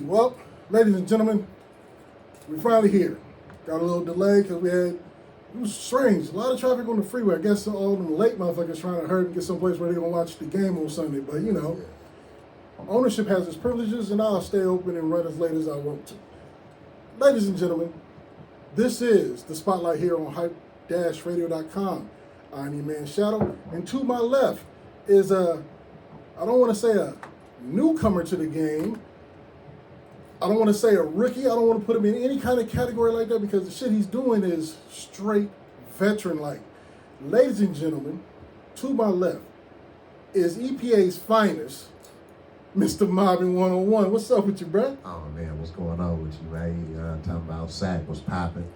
Well, ladies and gentlemen, we're finally here. Got a little delay because it was strange. A lot of traffic on the freeway. I guess all them late motherfuckers trying to hurry and get someplace where they're going to watch the game on Sunday. But, ownership has its privileges, and I'll stay open and run as late as I want to. Ladies and gentlemen, this is the Spotlight here on hype-radio.com. I'm your man Shadow, and to my left is I don't want to say a newcomer to the game. I don't want to say a rookie. I don't want to put him in any kind of category like that because the shit he's doing is straight veteran-like. Ladies and gentlemen, to my left is EPA's finest, Mr. MOBBIN101. What's up with you, bruh? Oh man, what's going on with you, man? Talking about Sack was popping.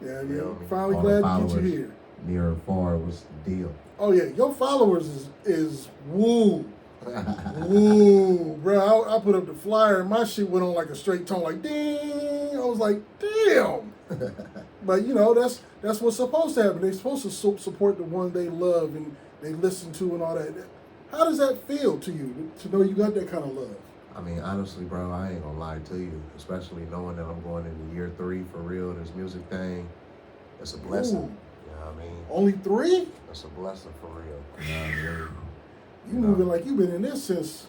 Yeah, man. Finally glad to get you here. Near and far was the deal. Oh yeah, your followers is woo. Woo, bro. I put up the flyer and my shit went on like a straight tone, like ding. I was like, damn. But that's what's supposed to happen. They're supposed to support the one they love and they listen to and all that. How does that feel to you to know you got that kind of love? I mean, honestly, bro, I ain't gonna lie to you. Especially knowing that I'm going into year 3 for real. This music thing, it's a blessing. Ooh. You know what I mean? Only 3? It's a blessing for real. You know what I mean? You moving like you've been in this since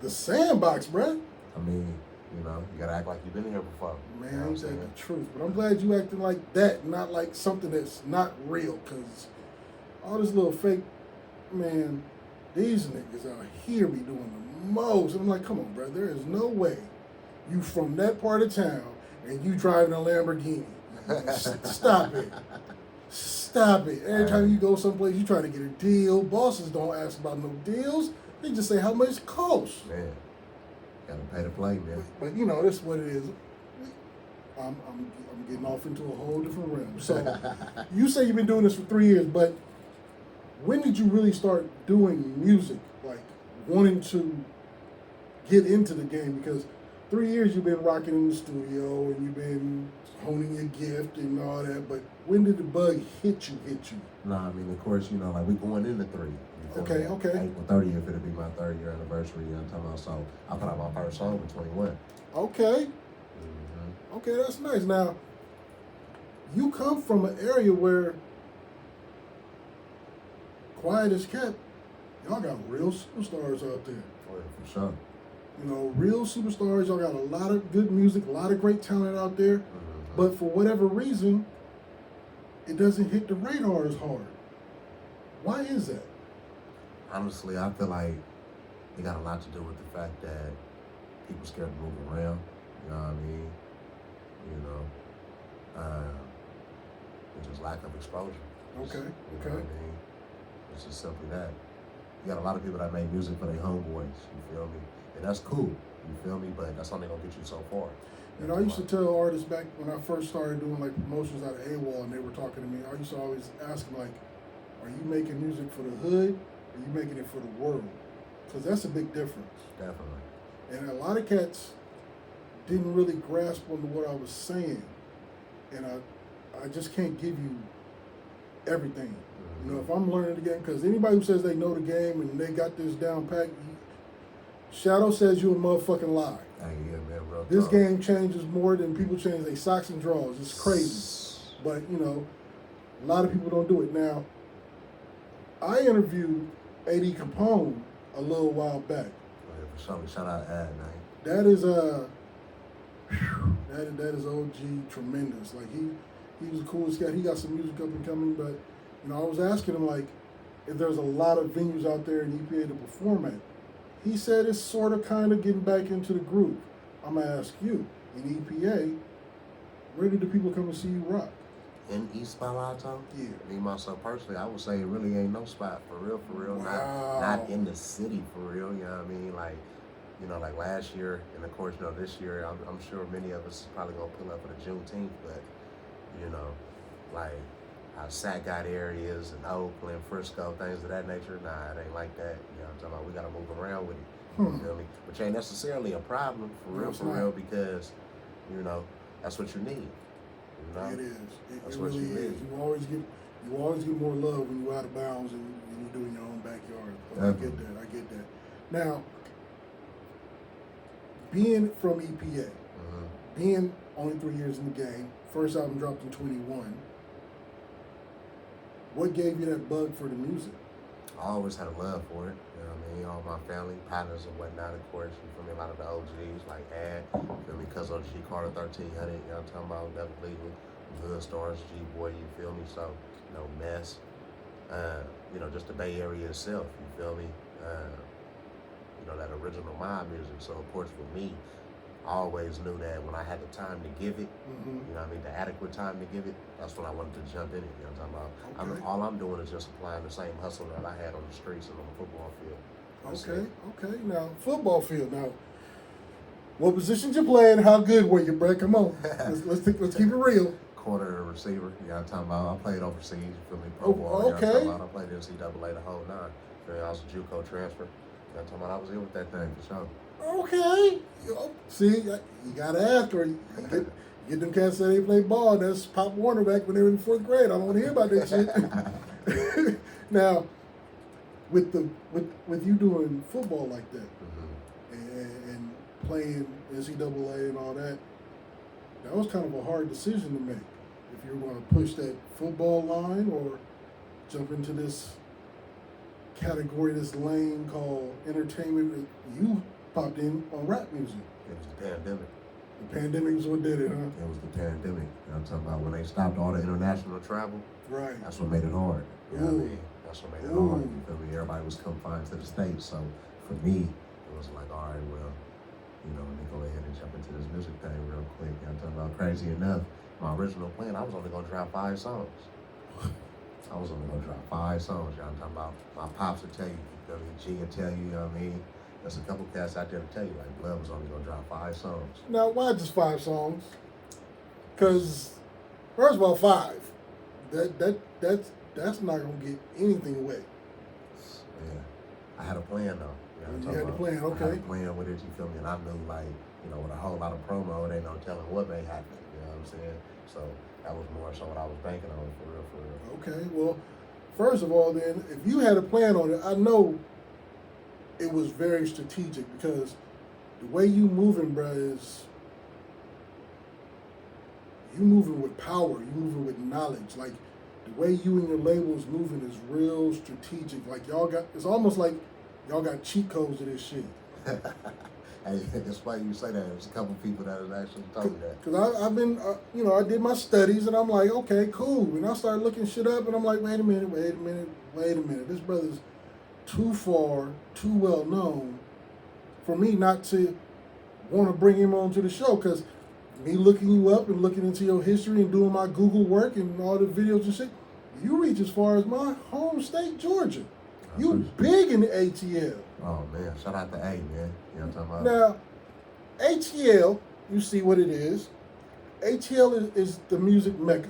the sandbox, bruh. I mean, you gotta act like you've been here before. Man, you know ain't that the truth? But I'm glad you acting like that, not like something that's not real. Cause all this little fake, man, these niggas out here be doing the most. And I'm like, come on, bro. There is no way you from that part of town and you driving a Lamborghini. Stop it. Stop it. Every time you go someplace, you try to get a deal. Bosses don't ask about no deals. They just say how much it costs. Man, gotta pay to play, man. But this is what it is. I'm getting off into a whole different realm. So you say you've been doing this for 3 years, but when did you really start doing music? Like wanting to get into the game? Because 3 years you've been rocking in the studio and you've been honing your gift and all that, but when did the bug hit you? Nah, I mean, of course, like we going into 3. Okay. April 30th, it'll be my 3rd year anniversary. You know what I'm talking about? So I put out my first song in 21. Okay. Mm-hmm. Okay, that's nice. Now, you come from an area where, quiet as kept, y'all got real superstars out there. Oh, yeah, for sure. Real superstars. Y'all got a lot of good music, a lot of great talent out there. Mm-hmm. But for whatever reason, it doesn't hit the radar as hard. Why is that? Honestly, I feel like it got a lot to do with the fact that people scared to move around. You know what I mean? And just lack of exposure. Okay. You know what I mean? It's just simply that. You got a lot of people that make music for their homeboys. You feel me? And that's cool. You feel me? But that's only gonna get you so far. I used to tell artists back when I first started doing like promotions out of AWOL and they were talking to me, I used to always ask them like, are you making music for the hood or are you making it for the world? Because that's a big difference. Definitely. And a lot of cats didn't really grasp onto what I was saying. And I just can't give you everything. Mm-hmm. If I'm learning the game, because anybody who says they know the game and they got this down pat, Shadow says you a motherfucking lie. Hey, yeah, man, real This talk. game changes more than people change their socks and drawers. It's crazy. But, a lot of people don't do it. Now, I interviewed A.D. Capone a little while back. Yeah, for sure. Shout out Ad, man. That is that is OG tremendous. Like he was the coolest guy. He got some music up and coming, but I was asking him like if there's a lot of venues out there in EPA to perform at. He said it's sort of kind of getting back into the groove. I'm gonna ask you, in EPA, where do the people come and see you rock? In East Palo Alto? Yeah. Me, myself, personally, I would say it really ain't no spot, for real. Wow. Not in the city, for real, you know what I mean? Like, like last year, and of course, this year, I'm sure many of us is probably gonna pull up for the Juneteenth, but, like, how Sac got areas and Oakland, Frisco, things of that nature, nah, it ain't like that. You know what I'm talking about? We gotta move around with it. You feel me? Which ain't necessarily a problem, for real, because, that's what you need. It is. That's it what really you is. need. You always get more love when you're out of bounds and you do in your own backyard. But I get that. Now, being from EPA, being only 3 years in the game, first album dropped in 21. What gave you that bug for the music? I always had a love for it. You know what I mean? All my family, partners and whatnot, of course. You feel me? A lot of the OGs like Ad, you feel me? Cuz OG Carter 1300, you know what I'm talking about? Never Legal, Hood Stars, G-Boy, you feel me? So, you know, Mess. You know, just the Bay Area itself, you feel me? You know, that original mob music. So, of course, for me, I always knew that when I had the time to give it, you know what I mean, the adequate time to give it, that's when I wanted to jump in it, you know what I'm talking about? All I'm doing is just applying the same hustle that I had on the streets and on the football field. Okay. Now, football field. Now, what positions you playing? How good were you, Brett? Come on. let's keep it real. Quarter receiver, you know what I'm talking about? I played overseas, you feel me? Pro ball, you know what I'm talking about? I played NCAA the whole nine. You feel me? I was a JUCO transfer. You know what I'm talking about? I was in with that thing for sure. Okay. See, you gotta ask her. You get them cats that they play ball. That's Pop Warner back when they were in 4th grade. I don't want to hear about that shit. Now, with you doing football like that and playing NCAA and all that, that was kind of a hard decision to make. If you were going to push that football line or jump into this category, this lane called entertainment. You popped in on rap music. It was the pandemic. The pandemic was what did it, huh? It was the pandemic. You know what I'm talking about? When they stopped all the international travel, right? That's what made it hard. You know what I mean? That's what made it hard. You feel me? Everybody was confined to the States. So for me, it was like, all right, well, you know, let me go ahead and jump into this music thing real quick. You know what I'm talking about? Crazy enough, my original plan, I was only going to drop 5 songs. I was only going to drop 5 songs. You know what I'm talking about? My pops will tell you, you feel me? G will tell you, you know what I mean? There's a couple cats out there to tell you, like, Blood was only going to drop 5 songs. Now, why just 5 songs? Because, first of all, 5. That's not going to get anything away. Yeah. I had a plan, though. You had a plan, okay. I had a plan with it, you feel me? And I knew, like, you know, with a whole lot of promo, it ain't no telling what may happen. You know what I'm saying? So that was more so what I was banking on, for real. Okay, well, first of all, then, if you had a plan on it, I know it was very strategic because the way you moving, bruh, is you moving with power, you moving with knowledge. Like, the way you and your label is moving is real strategic. Like, it's almost like y'all got cheat codes to this shit. Hey, it's funny you say that. There's a couple people that have actually told me that. Because I've been, you know, I did my studies and I'm like, okay, cool. And I started looking shit up and I'm like, wait a minute. This brother's too far, too well known for me not to want to bring him onto the show. Because me looking you up and looking into your history and doing my Google work and all the videos and shit, you reach as far as my home state, Georgia. You big in the ATL. Oh, man. Shout out to A, man. You know what I'm talking about? Now, ATL, you see what it is. ATL is the music mecca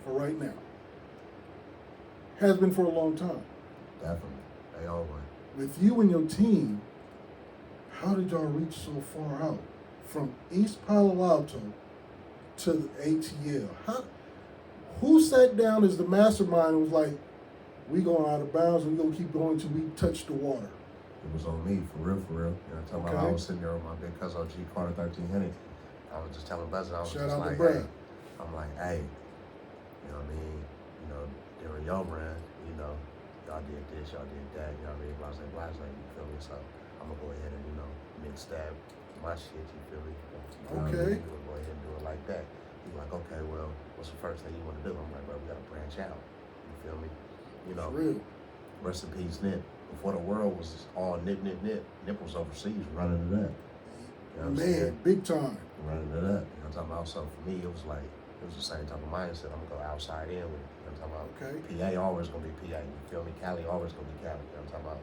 for right now. Has been for a long time. Definitely. They all won. With you and your team, how did y'all reach so far out? From East Palo Alto to the ATL. Who sat down as the mastermind and was like, we going out of bounds and we gonna keep going till we touch the water? It was on me, for real. You know what I'm talking about? I was sitting there with my big cousin OG Carter 1300. I was just telling Buzzard, I was Shout just out like, to Brad. I'm like, hey, you know what I mean? You know, during your run, you know, y'all did this, y'all did that, you know what I mean? Blase, you feel me? So I'm gonna go ahead and, you know, mid-stab my shit, you feel me? You know Okay. We're gonna go ahead and do it like that. He's like, okay, well, what's the first thing you wanna do? I'm like, bro, we gotta branch out. You feel me? You know, For real. Rest in peace, Nip. Before the world was all nip. Nip was overseas running it up. You know what I'm saying? Big time. Running it up. You know what I'm talking about? So for me, it was the same type of mindset. I'm gonna go outside in with it. You know what I'm talking about? Okay. PA always gonna be PA. You feel me? Cali always gonna be Cali. You know what I'm talking about?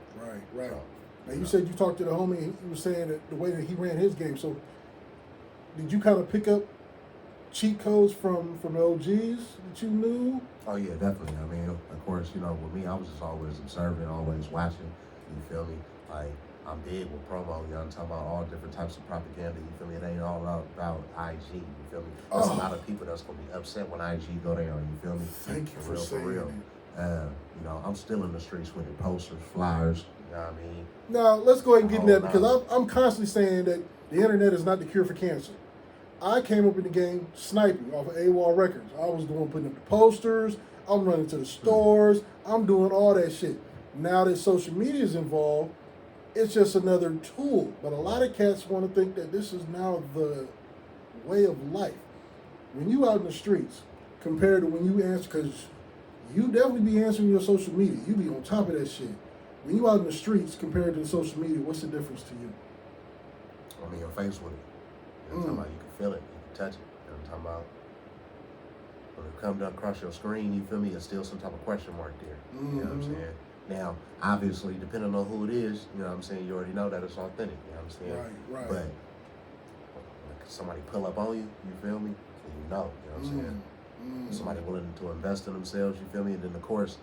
Right. So, Now you said you talked to the homie and he was saying that the way that he ran his game. So did you kind of pick up cheat codes from the OGs that you knew? Oh yeah, definitely. I mean, of course, you know, with me, I was just always observing, always watching. You feel me? Like, I'm big with promo. You know, I'm talking about all different types of propaganda. You feel me? It ain't all about IG. You feel me? There's a lot of people that's gonna be upset when IG go down. You feel me? Thank you for saying real. that. You know, I'm still in the streets with it, posters, flyers. You know what I mean? Now, let's go ahead and get in that Oh, because no. I'm constantly saying that the internet is not the cure for cancer. I came up in the game sniping off of AWOL Records. I was doing putting up the posters. I'm running to the stores. I'm doing all that shit. Now that social media is involved, it's just another tool. But a lot of cats want to think that this is now the way of life. When you out in the streets, compared to when you answer, because you definitely be answering your social media. You be on top of that shit. When you out in the streets compared to the social media, what's the difference to you? I'm in your face with it. You know what I'm talking about? You can feel it. You can touch it. You know what I'm talking about? When it comes down across your screen, you feel me? There's still some type of question mark there. You know what I'm saying? Now, obviously, depending on who it is, you know what I'm saying, you already know that it's authentic. You know what I'm saying? Right. But when somebody pull up on you, you feel me? Then you know what I'm saying? Somebody willing to invest in themselves, you feel me? And then, of course,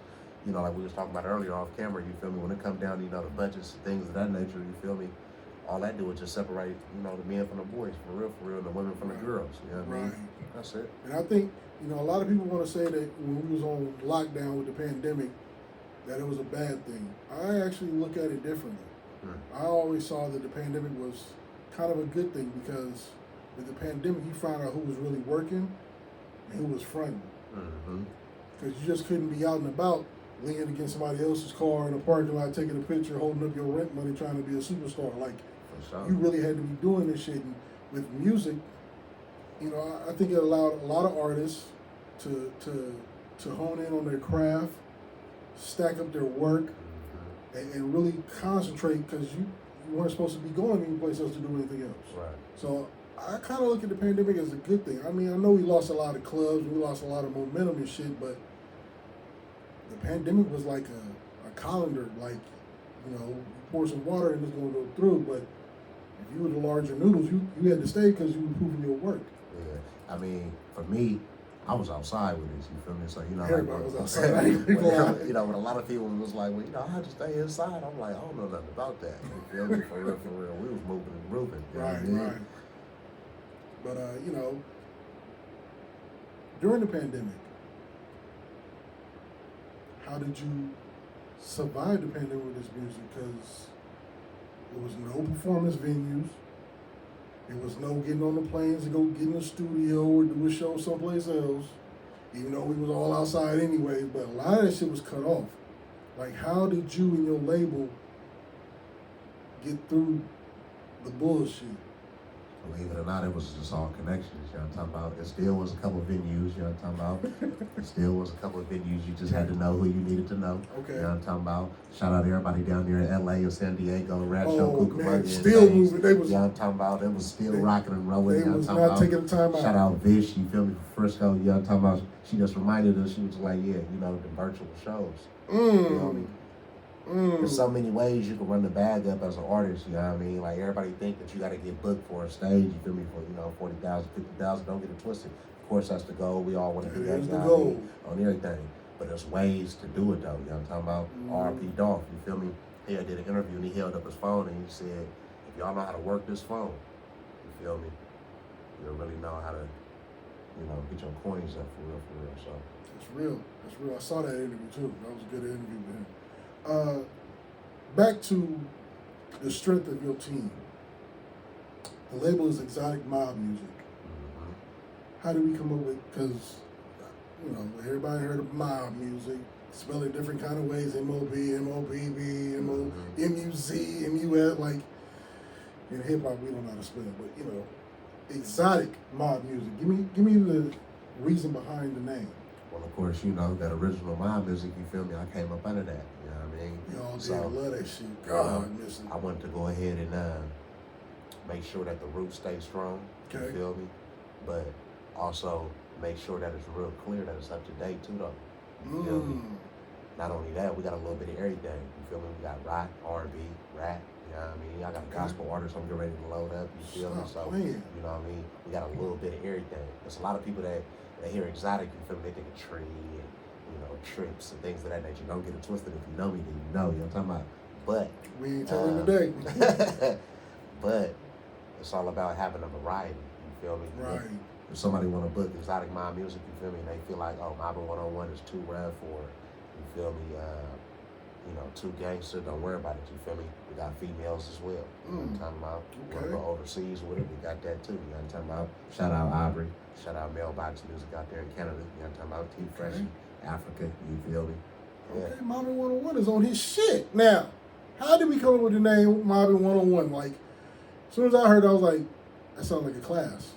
you know, like we was talking about earlier off camera, you feel me? When it comes down to, you know, the budgets, things of that nature, you feel me? All that do is just separate, you know, the men from the boys, for real, and the women from the girls. You know what I mean? That's it. And I think, you know, a lot of people want to say that when we was on lockdown with the pandemic, that it was a bad thing. I actually look at it differently. I always saw that the pandemic was kind of a good thing because with the pandemic, you found out who was really working and who was fronting. Because you just couldn't be out and about leaning against somebody else's car in a parking lot, taking a picture, holding up your rent money, trying to be a superstar. Like, you really had to be doing this shit. And with music, you know, I think it allowed a lot of artists to hone in on their craft, stack up their work, and really concentrate because you weren't supposed to be going anyplace else to do anything else. Right. So I kind of look at the pandemic as a good thing. I mean, I know we lost a lot of clubs, we lost a lot of momentum and shit, but the pandemic was like a colander, like, you know, you pour some water and it's going to go through, but if you were the larger noodles, you had to stay because you were proving your work. Yeah, I mean, for me, I was outside with this, you feel me? So, you know, everybody like, was outside. you know, when a lot of people was like, well, you know, I had to stay inside. I'm like, I don't know nothing about that. You feel me? For real. We was moving and grooving. You know what I mean? Right. But, you know, during the pandemic, how did you survive the pandemic with this music? Because there was no performance venues. There was no getting on the planes to go get in the studio or do a show someplace else, even though we was all outside anyways. But a lot of that shit was cut off. Like, how did you and your label get through the bullshit? Believe it or not, it was just all connections. You know what I'm talking about? There still was a couple of venues, you know what I'm talking about? There still was a couple of venues. You just had to know who you needed to know. Okay. You know what I'm talking about? Shout out to everybody down there in LA or San Diego, Rat Show, man, Cucamonga. still moving. They was, you know what I'm talking about? It was still rocking and rolling. They You know was what I'm not talking taking the time out. Shout out Vish, you feel me, for Frisco. You know what I'm talking about? She just reminded us, she was like, yeah, you know, the virtual shows. You know what I mean? There's so many ways you can run the bag up as an artist, you know what I mean? Like, everybody think that you got to get booked for a stage, you feel me, for, you know, 40,000, 50,000. Don't get it twisted. Of course, that's the goal. We all want to do that, you know what I mean, on everything. But there's ways to do it, though. You know what I'm talking about? R.P. Dolph, you feel me? He did an interview, and he held up his phone, and he said, if y'all know how to work this phone, you feel me, you'll really know how to, you know, get your coins up for real. So That's real. I saw that interview, too. That was a good interview with him. Back to the strength of your team. The label is Exotic Mob Music. How did we come up with? Because, you know, everybody heard of mob music. Spell it different kind of ways. M-O-B, M-O-B-B, M-U-Z, M-U-S. Like, in hip hop, we don't know how to spell it, but, you know, Exotic Mob Music. Give me the reason behind the name. well, of course, you know, that original mob music, you feel me, I came up under that, you know what I mean? Y'all So, love that shit. God, I miss it. I wanted to go ahead and make sure that the roots stay strong, Okay. you feel me? But also make sure that it's real clear that it's up to date too, though. You feel me? Not only that, we got a little bit of everything. You feel me? We got rock, R&B, rap. You know what I mean? I got a gospel artist I'm getting ready to load up. You feel me? So, you know what I mean? We got a little bit of everything. There's a lot of people that hear exotic, you feel me? They think of tree and, you know, trips and things of that nature. Don't get it twisted. If you know me, then you know. You know what I'm talking about? But we ain't telling today. but it's all about having a variety. You feel me? Right. If somebody want to book exotic mob music, you feel me? And they feel like, oh, MOBBIN101 is too rough, or you feel me? you know, too gangster, don't worry about it, you feel me? We got females as well. You know what I'm talking about? Okay. Want to go overseas with it, we got that too. You know what I'm talking about? Shout out Aubrey. Shout out Mailbox Music out there in Canada. You know what I'm talking about? T Fresh, Africa, you feel me? Yeah. Okay, MOBBIN101 is on his shit. Now, how did we come up with the name MOBBIN101? Like, as soon as I heard it, I was like, that sounds like a class.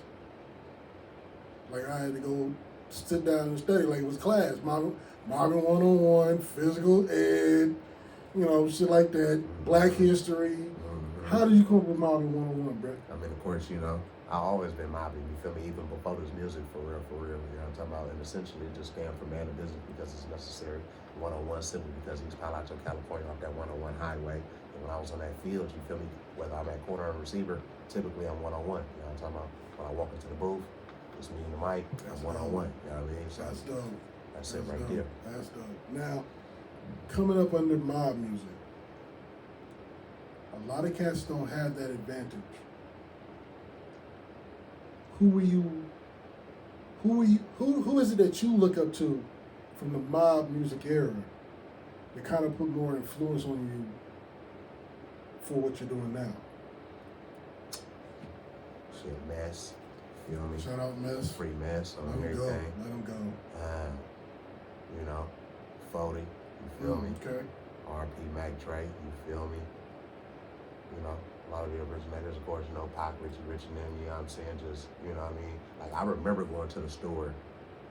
Like, I had to go sit down and study like it was class. MOBBIN101, physical ed, you know, shit like that, Black history. How did you come up with MOBBIN101, bro? I mean, of course, you know, I've always been mobbing, you feel me, even before this music, for real, you know what I'm talking about? And essentially, it just stand for man of business because it's necessary. 101 simply because East Palo Alto, California, off that 101 highway. And when I was on that field, you feel me, whether I'm at corner or receiver, typically I'm 101, you know what I'm talking about? When I walk into the booth, it's me and the mic, I'm 101, you know what I mean? So That's dope. that's it right there. That's dope. Now, coming up under mob music, a lot of cats don't have that advantage. Who is it that you look up to from the mob music era that kind of put more influence on you for what you're doing now? Shit, Mess, you feel me? Shout out Mess. Free Mess on Let him go. everything. Let him go. You know, 40, you feel me? Okay. RP Mac Dre, you feel me? You know, a lot of the originators, of course, you know, Pac, Richie Rich and them, you know what I'm saying? Just, you know what I mean? Like, I remember going to the store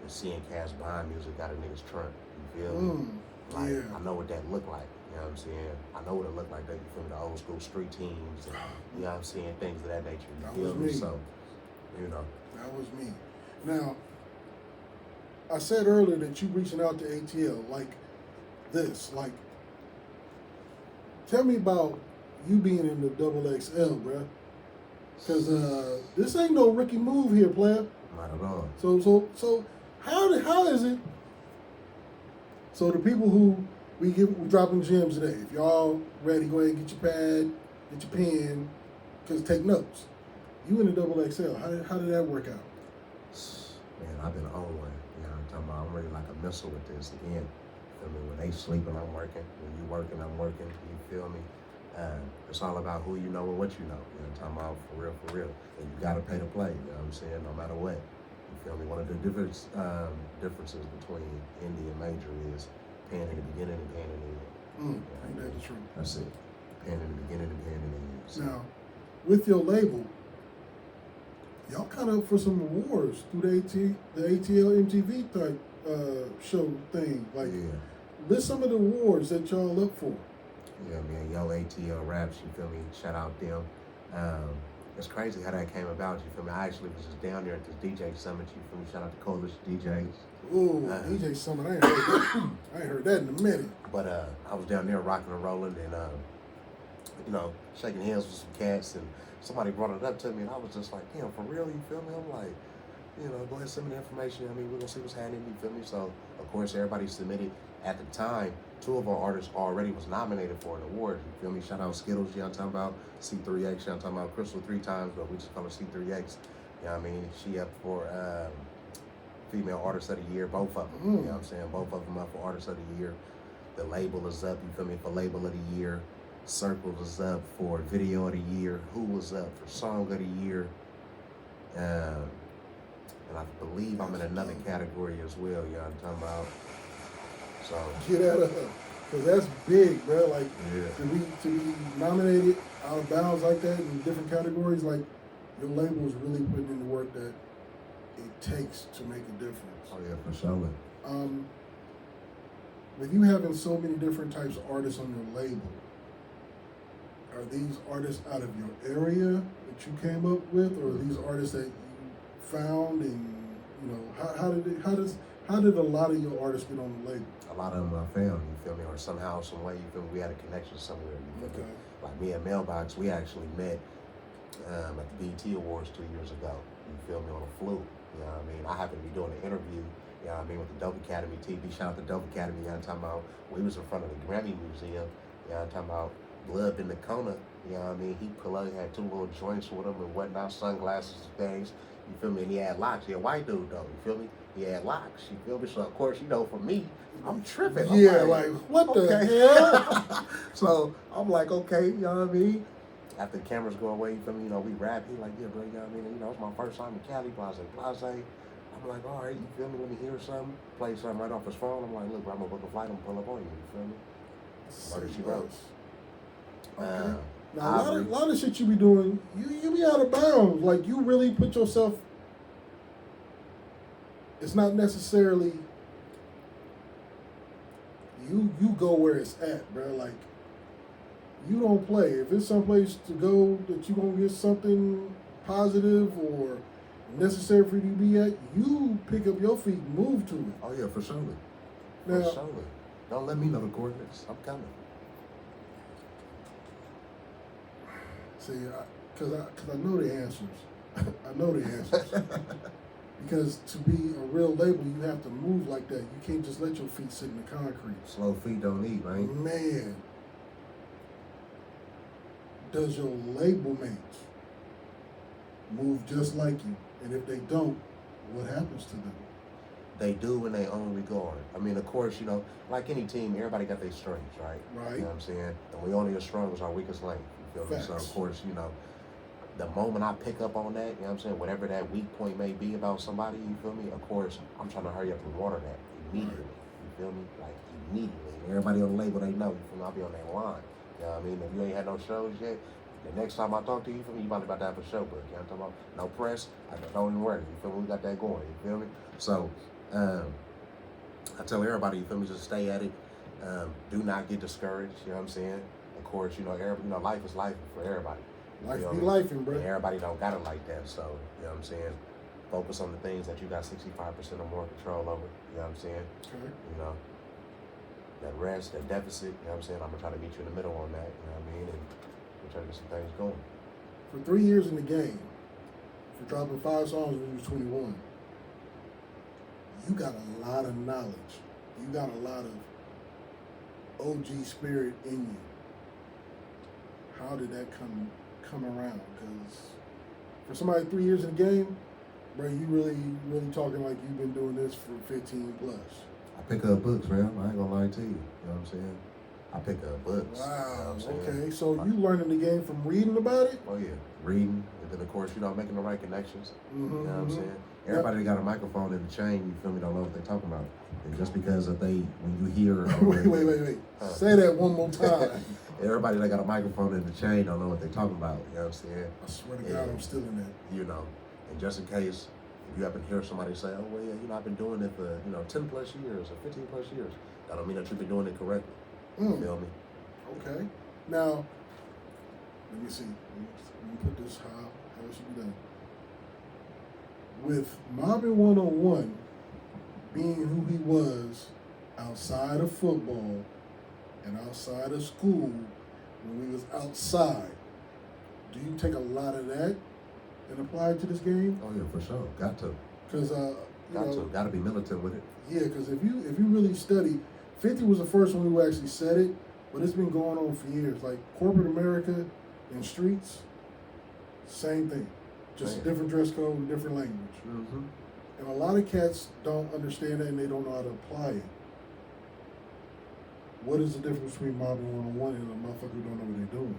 and seeing cats buying music out of niggas' trunk, you feel me? Like, yeah. I know what that looked like, you know what I'm saying? I know what it looked like, that you feel me? The old school street teams, and, you know what I'm saying? Things of that nature, you That feel was me? me. So, you know. That was me. Now, I said earlier that you reaching out to ATL like this. Like, tell me about you being in the XXL, bruh. Because this ain't no rookie move here, player. Not at all. So how is it? So the people who we dropping gems today, if y'all ready, go ahead and get your pad, get your pen, because take notes. You in the XXL. How did that work out? Man, I've been on one. You know what I'm talking about? I'm really like a missile with this again. Feel me? When they sleeping, I'm working. When you working, I'm working. You feel me? It's all about who you know and what you know. You know what I'm talking about? For real. And you gotta pay to play. You know what I'm saying? No matter what. You feel me? One of the differences between indie and major is paying in the beginning and paying in the end. Ain't that the truth? That's it. Paying in the beginning and paying in the end. So. Now, with your label, y'all kind of up for some awards through the ATL MTV type show thing. Like, list some of the awards that y'all up for. Yeah, man, yo, ATL Raps, you feel me? Shout out them. It's crazy how that came about, you feel me? I actually was just down there at this DJ Summit, you feel me? Shout out to Coalition DJs. Ooh, DJ Summit, I ain't heard that. I ain't heard that in a minute. But I was down there rocking and rolling and, you know, shaking hands with some cats, and somebody brought it up to me, and I was just like, damn, for real, you feel me? I'm like, you know, go ahead, send me the information. I mean, we're gonna see what's happening, you feel me? So, of course, everybody submitted. At the time, 2 of our artists already was nominated for an award, you feel me? Shout out Skittles, you know what I'm talking about? C3X, you know what I'm talking about? Crystal 3 times, but we just call her C3X, you know what I mean? She up for Female Artist of the Year, both of them, you know what I'm saying? Both of them up for Artist of the Year. The label is up, you feel me, for Label of the Year. Circle was up for Video of the Year. Who was up for Song of the Year? And I believe I'm in another category as well, you know what I'm talking about? So Get out of her. Because that's big, bro. Like, yeah. to be nominated out of bounds like that in different categories, like, your label is really putting in the work that it takes to make a difference. Oh, yeah, for sure. With you having so many different types of artists on your label, are these artists out of your area that you came up with, or are these artists that you found, and you know how did a lot of your artists get on the label? A lot of them I found, you feel me, or somehow, some way, you feel me, we had a connection somewhere, you feel me? Like me and Mailbox, we actually met at the BET Awards 2 years ago, you feel me, on a fluke, you know what I mean? I happened to be doing an interview, you know what I mean, with the Dope Academy TV. Shout out to Dope Academy, you know what I'm talking about? We was in front of the Grammy Museum, you know what I'm talking about? Blood in the Kona, you know what I mean? He pulled up, had 2 little joints with him and whatnot, sunglasses and things, you feel me? And he had locks. He a white dude though, you feel me? he had locks. You feel me? So of course, you know, for me, I'm tripping. I'm Yeah, like what the hell? So I'm like, okay, you know what I mean? After the cameras go away, you feel me? You know, we rap. He like, yeah, bro, you know what I mean? You know, it's my first time in Cali, blase. I'm like, all right, you feel me? Let me hear something. Play something right off his phone. I'm like, look, bro, I'm gonna book a flight. I'm gonna pull up on you. You feel me? Murder She Wrote. Okay. Now, a lot of shit you be doing, you be out of bounds. Like, you really put yourself. It's not necessarily you go where it's at, bro. Like, you don't play. If it's someplace to go that you gonna get something positive or necessary for you to be at, you pick up your feet and move to it. Oh yeah, for sure. Now, for sure. Don't let me know the coordinates. I'm coming. See, because I know the answers. I know the answers. Because to be a real label, you have to move like that. You can't just let your feet sit in the concrete. Slow feet don't eat, man. Man, does your label mates move just like you? And if they don't, what happens to them? They do in their own regard. I mean, of course, you know, like any team, everybody got their strengths, right? Right. You know what I'm saying? And we only as strong as our weakest link. You feel me? So, of course, you know, the moment I pick up on that, you know what I'm saying, whatever that weak point may be about somebody, you feel me? Of course, I'm trying to hurry up and water that immediately. You feel me? Like, immediately. Everybody on the label, they know, you feel me? I'll be on that line. You know what I mean? If you ain't had no shows yet, the next time I talk to you, feel me, you about to have a show book. You know what I'm talking about? No press, don't even worry. You feel me? We got that going. You feel me? So, I tell everybody, you feel me, just stay at it. Do not get discouraged, you know what I'm saying? Of course, you know, life is life for everybody. Life be lifing, bro. And everybody don't got it like that, so, you know what I'm saying? Focus on the things that you got 65% or more control over, you know what I'm saying? Okay. You know, that rest, that deficit, you know what I'm saying? I'm going to try to meet you in the middle on that, you know what I mean? And we'll try to get some things going. For 3 years in the game, for dropping 5 songs when you was 21, you got a lot of knowledge. You got a lot of OG spirit in you. How did that come around? Because for somebody 3 years in the game, bro, you really talking like you've been doing this for 15 plus. I pick up books, man. I ain't gonna lie to you. You know what I'm saying? I pick up books. Wow. You know Okay. So you learning the game from reading about it? Oh yeah, reading, and then of course, you know, making the right connections. Mm-hmm, You know what I'm saying? Everybody that got a microphone in the chain, you feel me, don't know what they're talking about. And just because if when you hear... wait. Say that one more time. Everybody that got a microphone in the chain don't know what they're talking about. You know what I'm saying? I swear to God, I'm still in that. You know, and just in case, if you happen to hear somebody say, oh, well, yeah, you know, I've been doing it for, 10 plus years or 15 plus years, that don't mean that you've been doing it correctly. You feel me? Okay. Now, let me see. Let me put this how it should be done. With MOBBIN101 being who he was outside of football and outside of school, when we was outside, do you take a lot of that and apply it to this game? Oh yeah, for sure. Got to. Because Got to be militant with it. Yeah, because if you really study, 50 was the first one who actually said it, but it's been going on for years. Like corporate America and streets, same thing. Just a different dress code and different language. Mm-hmm. And a lot of cats don't understand that and they don't know how to apply it. What is the difference between MOBBIN101 and a motherfucker who don't know what they're doing?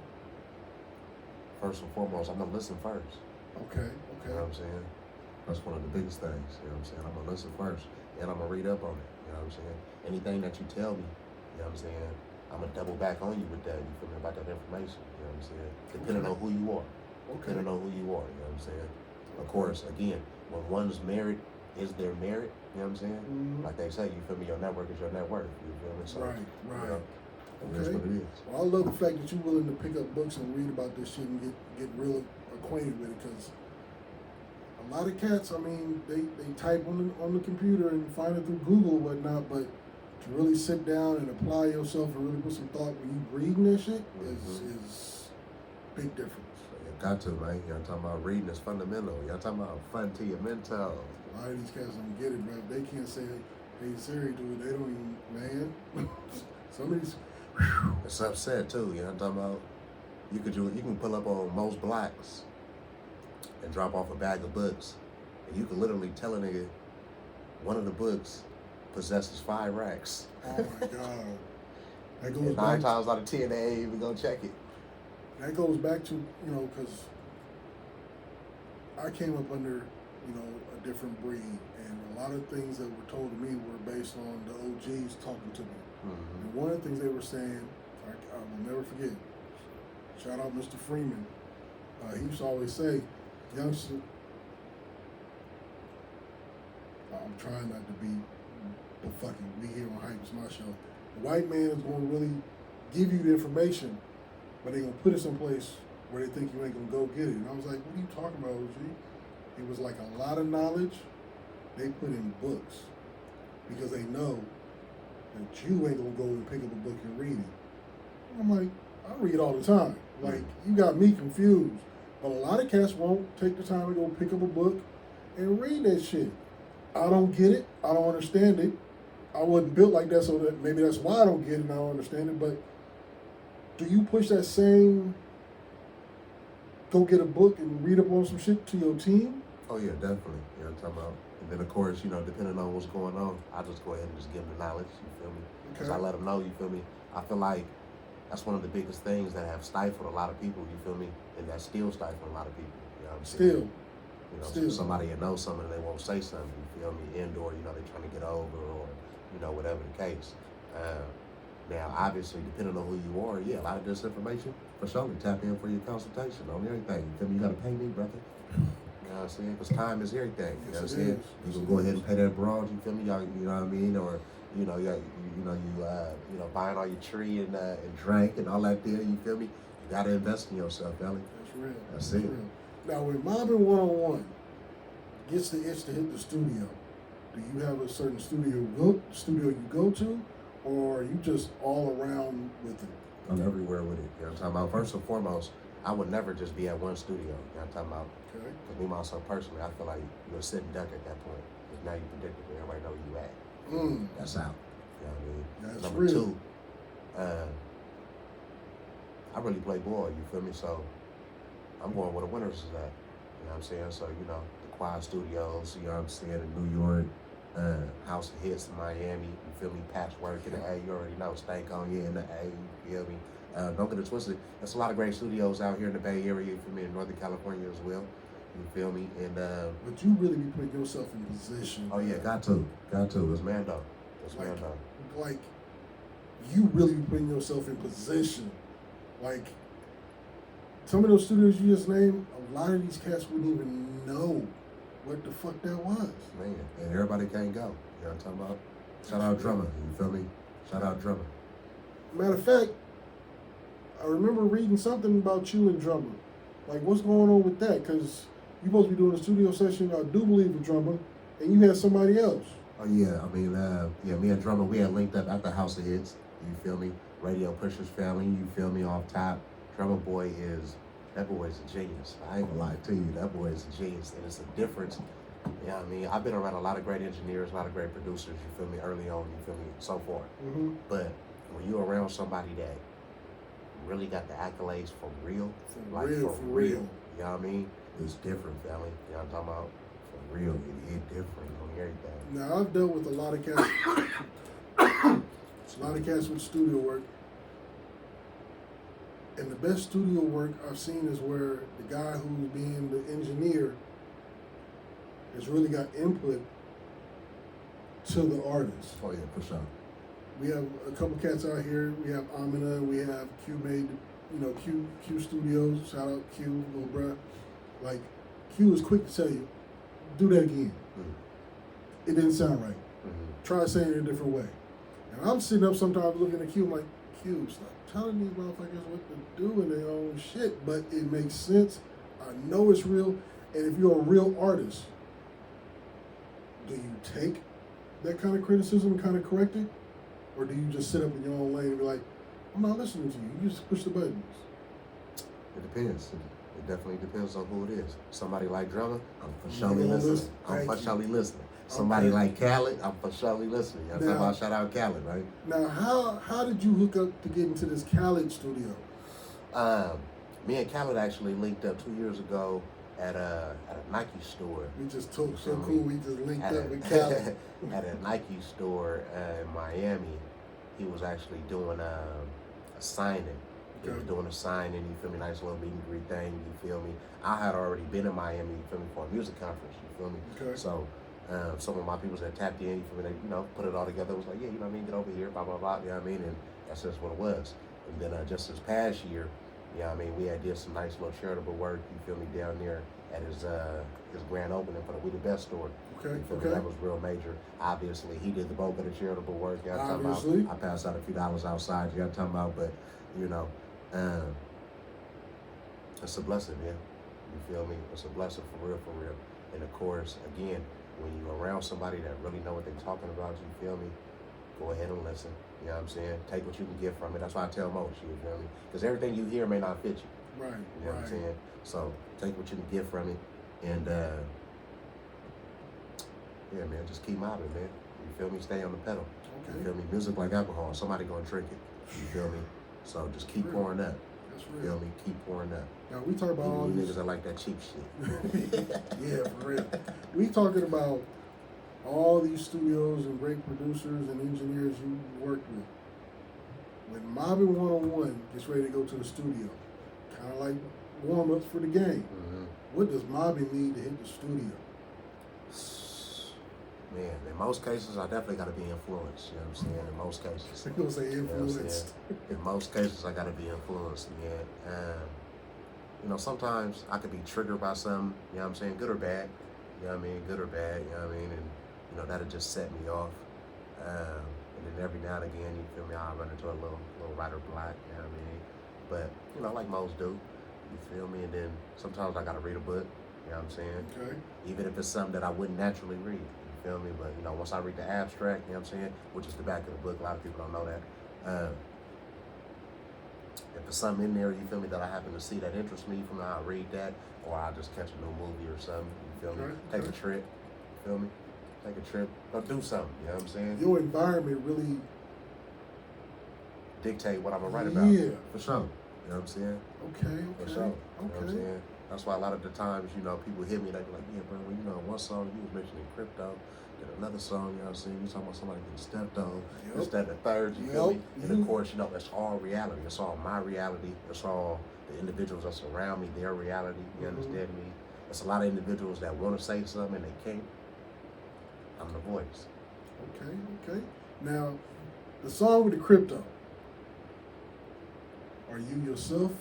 First and foremost, I'm going to listen first. Okay. You know what I'm saying? That's one of the biggest things. You know what I'm saying? I'm going to listen first. And I'm going to read up on it. You know what I'm saying? Anything that you tell me, you know what I'm saying? I'm going to double back on you with that. You feel me? About that information. You know what I'm saying? Depending on who you are. Depending on who you are. You know what I'm saying? Of course, again, when one's married, is their merit, you know what I'm saying? Mm-hmm. Like they say, you feel me, your network is your net worth, you feel me? So, right. You know, that's what it is. Well, I love the fact that you're willing to pick up books and read about this shit and get real acquainted with it, because a lot of cats, I mean, they type on the computer and find it through Google or whatnot, but to really sit down and apply yourself and really put some thought when you reading that shit is big difference. Got to, man. Y'all talking about reading is fundamental. Y'all talking about fun to your mental. A lot of these cats don't get it, bro. They can't say, hey, Siri, dude, they don't even, man. Some of these, it's upset too, you know what I'm talking about? You can pull up on most blocks and drop off a bag of books, and you can literally tell a nigga one of the books possesses 5 racks. Oh my God. That goes And 9 times out of 10, they ain't even gonna check it. That goes back to, because I came up under, a different breed, and a lot of things that were told to me were based on the OGs talking to me. Mm-hmm. And one of the things they were saying, I will never forget, shout out Mr. Freeman, he used to always say, youngster, I'm trying not to be the fucking, we here on Hype, it's my show. The white man is going to really give you the information, but they're going to put it someplace where they think you ain't going to go get it. And I was like, what are you talking about, OG? It was like a lot of knowledge they put in books because they know that you ain't going to go and pick up a book and read it. I'm like, I read all the time. Like, you got me confused. But a lot of cats won't take the time to go pick up a book and read that shit. I don't get it. I don't understand it. I wasn't built like that, so that maybe that's why I don't get it and I don't understand it. But do you push that same go get a book and read up on some shit to your team? Oh yeah, definitely. You know what I'm talking about? And then of course, depending on what's going on, I just go ahead and just give them the knowledge, you feel me? Because I let them know, you feel me? I feel like that's one of the biggest things that have stifled a lot of people, you feel me? And that still stifling a lot of people, you know what I'm saying? Still. Somebody that knows something, they won't say something, you feel me? Or, they're trying to get over or, whatever the case. Now, obviously, depending on who you are, yeah, a lot of disinformation, for sure, tap in for your consultation on everything. You feel me? You got to pay me, brother. You know what I'm saying? Because time is everything. You know what I'm saying? You can go ahead and pay that broad, you feel me? You know what I mean? Or, buying all your tree and drink and all that there, you feel me? You got to invest in yourself, Ellie. That's real. That's it. Real. Now, when MOBBIN101 gets the itch to hit the studio, do you have a certain studio you go to, or are you just all around with it? I'm everywhere with it. You know what I'm talking about? First and foremost, I would never just be at one studio. You know what I'm talking about? Okay. For me, myself personally, I feel like you're a sitting duck at that point. Because now you predictable. Everybody know where you at. That's out. You know what I mean? That's Number real. 2, I really play ball, you feel me? So I'm going where the winners is at. You know what I'm saying? So, the Quad Studios, you know what I'm saying, in New York, House of Hits in Miami, you feel me? Patchwork in the A, you already know, Stank on you in the A, you feel me? Don't get it twisted. There's a lot of great studios out here in the Bay Area, you feel me, in Northern California as well. You feel me? And but you really be putting yourself in position. Oh yeah, got to. It's Mando. Like, you really be putting yourself in position. Like, some of those studios you just named, a lot of these cats wouldn't even know what the fuck that was. Man, and everybody can't go. You know what I'm talking about? Shout out Drummer, you feel me? Shout out Drummer. Matter of fact, I remember reading something about you and Drummer. Like, what's going on with that? Because you're supposed to be doing a studio session, I do believe, with Drummer, and you had somebody else. Oh yeah, I mean, me and Drummer, we had linked up at the House of Hits, you feel me? Radio Pushers family, you feel me, off top. Drummer boy is a genius. I ain't gonna lie to you, that boy is a genius, and it's a difference. You know what I mean? I've been around a lot of great engineers, a lot of great producers, you feel me, early on, you feel me, so far. Mm-hmm. But when you're around somebody that really got the accolades for real, for real, you know what I mean? It's different, family. You know what I'm talking about? For real, it different on everything. Now, I've dealt with a lot of cats with studio work. And the best studio work I've seen is where the guy who's being the engineer has really got input to the artist. Oh yeah, for sure. We have a couple cats out here. We have Amina. We have Q made, Q Studios. Shout out Q, little bruh. Like, Q is quick to tell you, do that again. It didn't sound right. Try saying it a different way. And I'm sitting up sometimes looking at Q, I'm like, Q, stop telling these motherfuckers what to do in their own shit. But it makes sense. I know it's real. And if you're a real artist, do you take that kind of criticism and kind of correct it? Or do you just sit up in your own lane and be like, I'm not listening to you. You just push the buttons. It depends. It definitely depends on who it is. Somebody like Drummer, I'm for surely listening. I'm for surely listening. Somebody like Khaled, I'm for surely listening. You know what I'm talking about? Shout out Khaled, right? Now, how did you hook up to get into this Khaled studio? Me and Khaled actually linked up 2 years ago at a Nike store. We just talked You so feel cool. me? We just linked At up with Cali. at a Nike store in Miami. He was actually doing a signing. He was doing a signing, you feel me, nice little meet and greet thing, you feel me. I had already been in Miami, you feel me, for a music conference, you feel me. Okay. So some of my people that tapped in, you feel me, they, put it all together, was like, yeah, you know what I mean, get over here, blah, blah, blah, you know what I mean, and that's just what it was. And then just this past year, you know what I mean, we had did some nice little charitable work, you feel me, down there at his grand opening for the We the Best store. Okay, You feel me? That was real major. Obviously, he did the bulk of the charitable work. You know what I'm talking about? I passed out a few dollars outside. You know what I'm talking about? But, you know, it's a blessing, man. You feel me? It's a blessing for real, for real. And of course, again, when you're around somebody that really know what they're talking about, you feel me? Go ahead and listen. You know what I'm saying? Take what you can get from it. That's why I tell most, you feel me? Because everything you hear may not fit you. Right. You know what I'm saying? So take what you can get from it. And, yeah, man, just keep mobbing, man. You feel me? Stay on the pedal. Okay. You feel me? Music like alcohol. Somebody gonna drink it. You feel me? So just keep pouring up. That's You real. feel me? Keep pouring up. Now we talk about all You these niggas that like that cheap shit. yeah, for real. We talking about all these studios and great producers and engineers you worked with. When MOBBIN101 gets ready to go to the studio, kind of like warm-ups for the game, what does Mobbin need to hit the studio? Man, in most cases, I definitely got to be influenced. You know what I'm saying? In most cases. You gonna say influenced? In most cases, I got to be influenced, man. You know, sometimes I could be triggered by something, you know what I'm saying, good or bad. You know what I mean? Good or bad, you know what I mean? And, you know, that'll just set me off. And then every now and again, you feel me, I'll run into a little writer block, you know what I mean? But, you know, like most do, you feel me? And then sometimes I got to read a book, you know what I'm saying? Okay. Even if it's something that I wouldn't naturally read, you feel me? But, you know, once I read the abstract, you know what I'm saying, which is the back of the book, a lot of people don't know that. If there's something in there, you feel me, that I happen to see that interests me, from I'll read that, or I'll just catch a new movie or something, you feel me? Take a trip, you feel me? Take a trip, or do something, you know what I'm saying? Your environment really dictate what I'm gonna write about. Yeah. For sure. You know what I'm saying? Okay. For sure. You know what I'm saying? That's why a lot of the times, you know, people hit me, they be like, yeah, bro, well, you know, one song you was mentioning crypto, then another song, you know what I'm saying, you talking about somebody getting stepped on, this, that, and the third, you feel me? And of course, you know, it's all reality. It's all my reality. It's all the individuals that surround me, their reality. You understand me? It's a lot of individuals that want to say something and they can't. I'm the voice. Okay. Now, the song with the crypto, are you yourself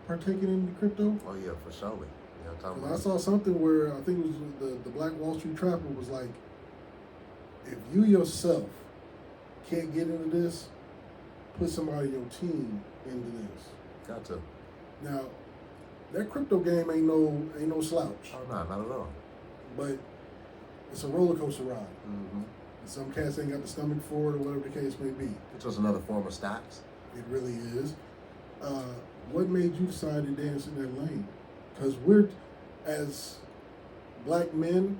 partaking in the crypto? Oh yeah, for sure. You know what I'm talking Because about? I saw something where I think it was the Black Wall Street Trapper was like, if you yourself can't get into this, put somebody on your team into this. Got to. Now, that crypto game ain't no slouch. Oh no, not at all. But it's a roller coaster ride. Mm-hmm. And some cats ain't got the stomach for it, or whatever the case may be. It's just another form of stocks. It really is. What made you decide to dance in that lane? Because we're, as black men,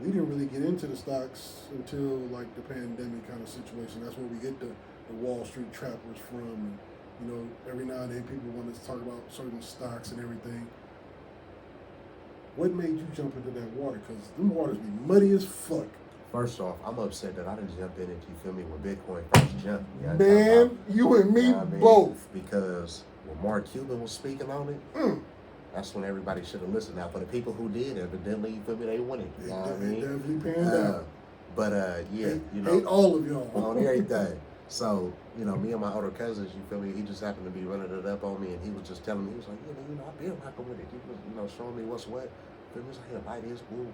we didn't really get into the stocks until like the pandemic kind of situation. That's where we get the Wall Street Trappers from. And, you know, every now and then people want us to talk about certain stocks and everything. What made you jump into that water? Because them waters be muddy as fuck. First off, I'm upset that I didn't jump in it, you feel me, when Bitcoin first jumped. You know, Man, you and me both. Because when Mark Cuban was speaking on it, that's when everybody should have listened. Now, for the people who did, evidently, you feel me, they won it. You know what I mean? Definitely panned out. But, yeah, you know. Hate all of y'all. On everything. So, you know, me and my older cousins, you feel me, he just happened to be running it up on me, and he was just telling me, he was like, yeah, man, you know, I've been rocking with it. He was, you know, showing me what's what. He was like, here, buy this, woo,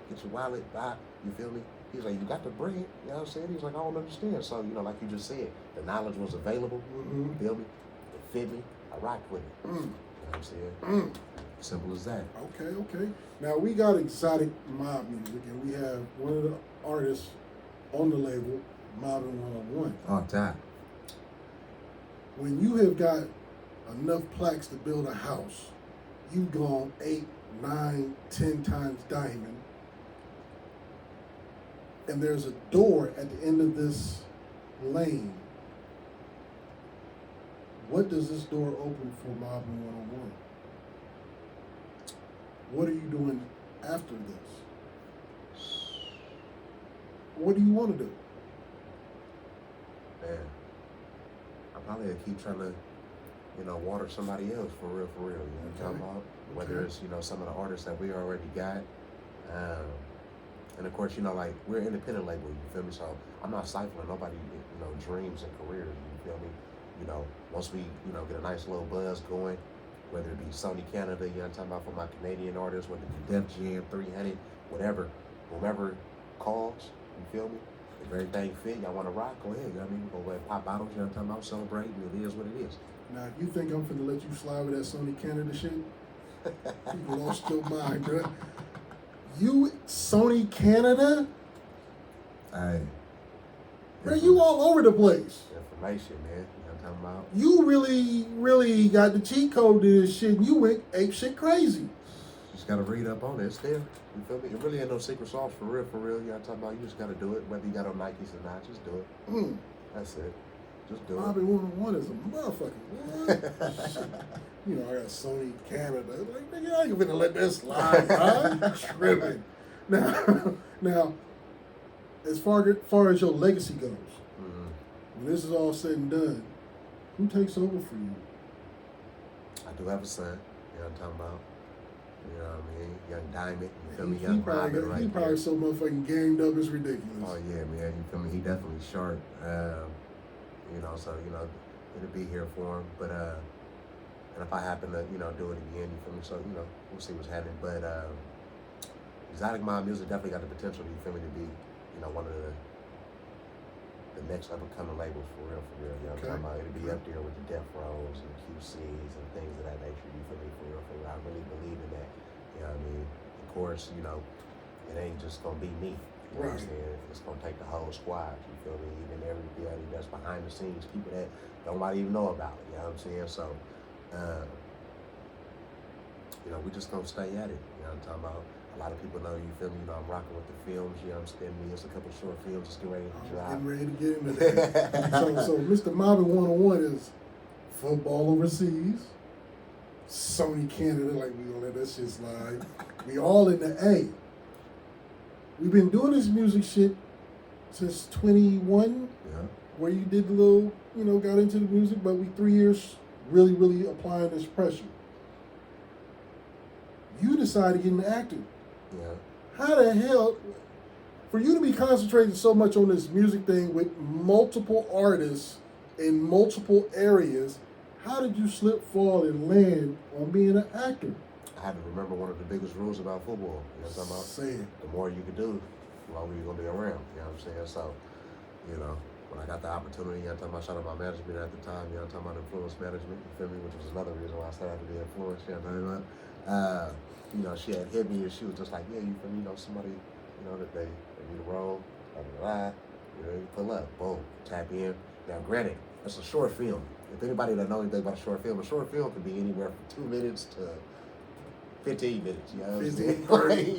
get your wallet, buy, you feel me? He's like, you got the bread, you know what I'm saying? He's like, I don't understand. So, you know, like you just said, the knowledge was available, you feel me? It fit me, I rocked with it. You know what I'm saying? Simple as that. Okay. Now, we got exotic mob music, and we have one of the artists on the label, MOBBIN101. On time. When you have got enough plaques to build a house, you've gone 8, 9, 10 times diamond, and there's a door at the end of this lane. What does this door open for MOBBIN101? What are you doing after this? What do you want to do? Man, I probably keep trying to, water somebody else for real, You know what I'm talking about? Whether it's, some of the artists that we already got. And of course, like, we're an independent label, you feel me? So I'm not stifling nobody, dreams and careers, you feel me? Once we, get a nice little buzz going, whether it be Sony Canada, I'm talking about for my Canadian artists, whether it be Def Jam, 300, whatever, whomever calls, you feel me? If everything fit, y'all want to rock, go ahead, we're going to go ahead, pop bottles, I'm talking about, celebrate, and it is what it is. Now, if you think I'm finna let you slide with that Sony Canada shit, you lost your mind, bro. You Sony Canada? Hey. Bro, you all over the place. Information, man. You know what I'm talking about? You really got the cheat code to this shit, and you went ape shit crazy. Just gotta read up on it still. You feel me? It really ain't no secret sauce for real, You know what I'm talking about? You just gotta do it. Whether you got on Nikes or not, just do it. That's it. Just do it. MOBBIN101 is a motherfucker. What? I got Sony Canada. Like, nigga, I ain't gonna let that slide. I'm tripping. Now, as far as your legacy goes, when this is all said and done, who takes over for you? I do have a son. You know what I'm talking about? You know what I mean? Young Diamond. You feel me? Young Robin right He probably so motherfucking ganged up, it's ridiculous. Oh, yeah, man. You feel me? He definitely sharp. So, it'll be here for him. But, and if I happen to, do it again, you feel me? So, we'll see what's happening. But, Exotic Mind Music definitely got the potential, you feel me, to be, one of the next up-and-coming labels for real. You know what I'm talking about? It'll be up there with the Death Rows and QCs and things of that nature, you feel me, for real. I really believe in that, you know what I mean? Of course, it ain't just gonna be me, you know what I'm saying? It's gonna take the whole squad, you feel me? Even everybody that's behind the scenes, people that nobody even know about it, you know what I'm saying? So, we just gonna stay at it, you know what I'm talking about? A lot of people know, you feel me, I'm rocking with the films, you understand me? It's a couple short films just getting ready to drop. Getting ready to get into that. so Mr. MOBBIN101 is football overseas, Sony Canada, like we gonna let that shit slide. We all in the A. We've been doing this music shit since 21, where you did the little, got into the music, but we 3 years really applying this pressure. You decided to get into acting. Yeah. How the hell, for you to be concentrating so much on this music thing with multiple artists in multiple areas, how did you slip, fall, and land on being an actor? I had to remember one of the biggest rules about football. You know what I'm talking about? Say it. The more you can do, the longer you're going to be around. You know what I'm saying? So, when I got the opportunity, I'm talking about shout out my management at the time, I'm talking about influence management, you feel me? Which was another reason why I started to be influenced, you know what I'm talking about? She had hit me and she was just like, yeah, you feel me, somebody, that they need a role, you pull up, boom, tap in. Now, granted, it's a short film. If anybody that knows anything about a short film can be anywhere from 2 minutes to 15 minutes, you know what I'm saying?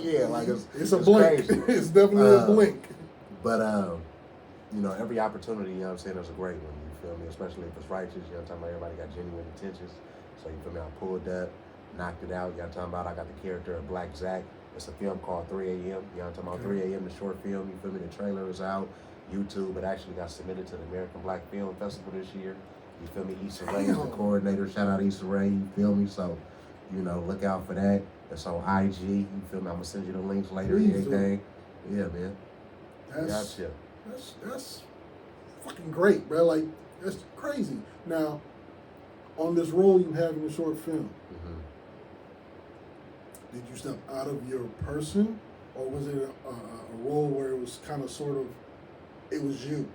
Yeah, like it's a blink. Crazy. It's definitely a blink. But, every opportunity, you know what I'm saying, is a great one, you feel me? Especially if it's righteous, you know what I'm talking about? Everybody got genuine intentions. So, you feel me? I pulled up, knocked it out, you know what I'm talking about? I got the character of Black Zach. It's a film called 3 a.m. You know what I'm talking about? 3 a.m., the short film, you feel me? The trailer is out, YouTube. It actually got submitted to the American Black Film Festival this year. You feel me? Issa Rae is the coordinator. Shout out Issa Rae, you feel me? So, look out for that. It's on IG, you feel me? I'm gonna send you the links later and everything. Yeah, man. That's fucking great, bro. Like, that's crazy. Now, on this role you have in the short film, did you step out of your person, or was it a role where it was kind of sort of, it was you?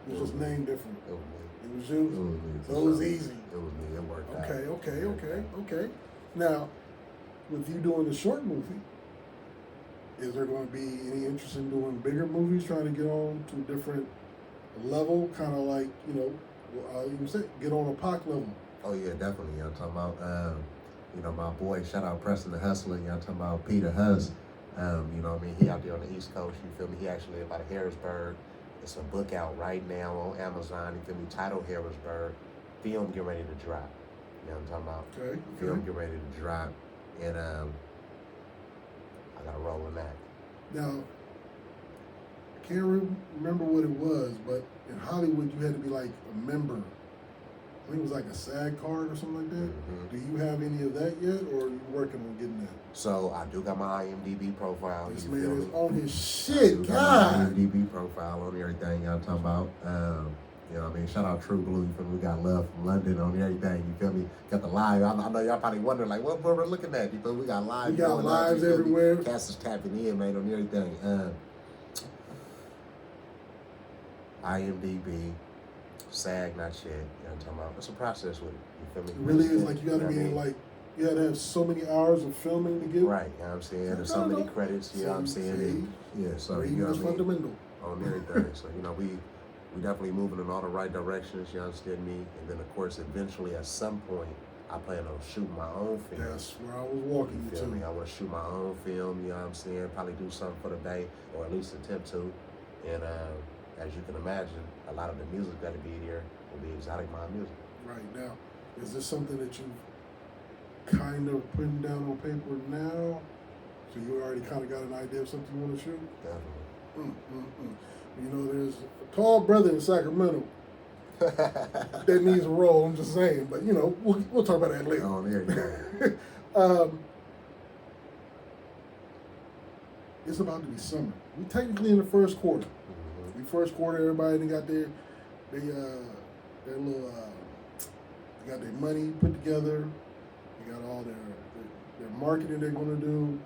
It was just named different. It was me. It was you? It was me. So it was easy. It was me. It worked out. Okay. Now, with you doing the short movie, is there going to be any interest in doing bigger movies, trying to get on to a different level, kind of like, you say, get on a Pac level? Oh, yeah, definitely. I'm talking about, my boy, shout out Preston the Hustler, I'm talking about Peter Hus. You know what I mean? He out there on the East Coast, you feel me? He actually live out of Harrisburg. It's a book out right now on Amazon, you feel me? Titled Harrisburg. Film get ready to drop. You know what I'm talking about? Okay. Film get ready to drop. And role in that. Now, I can't remember what it was, but in Hollywood, you had to be like a member. I think it was like a SAG card or something like that. Mm-hmm. Do you have any of that yet, or are you working on getting that? So I do got my IMDb profile. This you man feel is me? on his I shit, do got my God. IMDb profile on everything y'all talking about. You know what I mean? Shout out True Blue. You feel me? We got love from London on everything. You feel me? Got the live. I know y'all probably wondering, like, what we're looking at. You feel me? We got live. We got going lives up, everywhere. Cass is tapping in, man, on everything. IMDb, SAG, not yet. You know what I'm talking about? It's a process with it. You feel me? It really is like you got to be in like, you got to have so many hours of filming to get. Right, you know what I'm saying? There's so many credits, you know what I'm saying? And, yeah, so you know what I mean? Fundamental. On everything. So, you know, we definitely moving in all the right directions, you understand me? And then, of course, eventually at some point, I plan on shooting my own film. That's where I was walking You feel me? I want to shoot my own film, you know what I'm saying? Probably do something for the Bay, or at least attempt to. And as you can imagine, a lot of the music that'll be there will be exotic mind music. Right now, is this something that you kind of putting down on paper now? So you already kind of got an idea of something you want to shoot? Definitely. You know, there's a tall brother in Sacramento that needs a role. I'm just saying, but you know, we'll talk about that later. On everything. It's about to be summer. We technically in the first quarter. Mm-hmm. First quarter, everybody done got their little they got their money put together. They got all their marketing they're gonna do.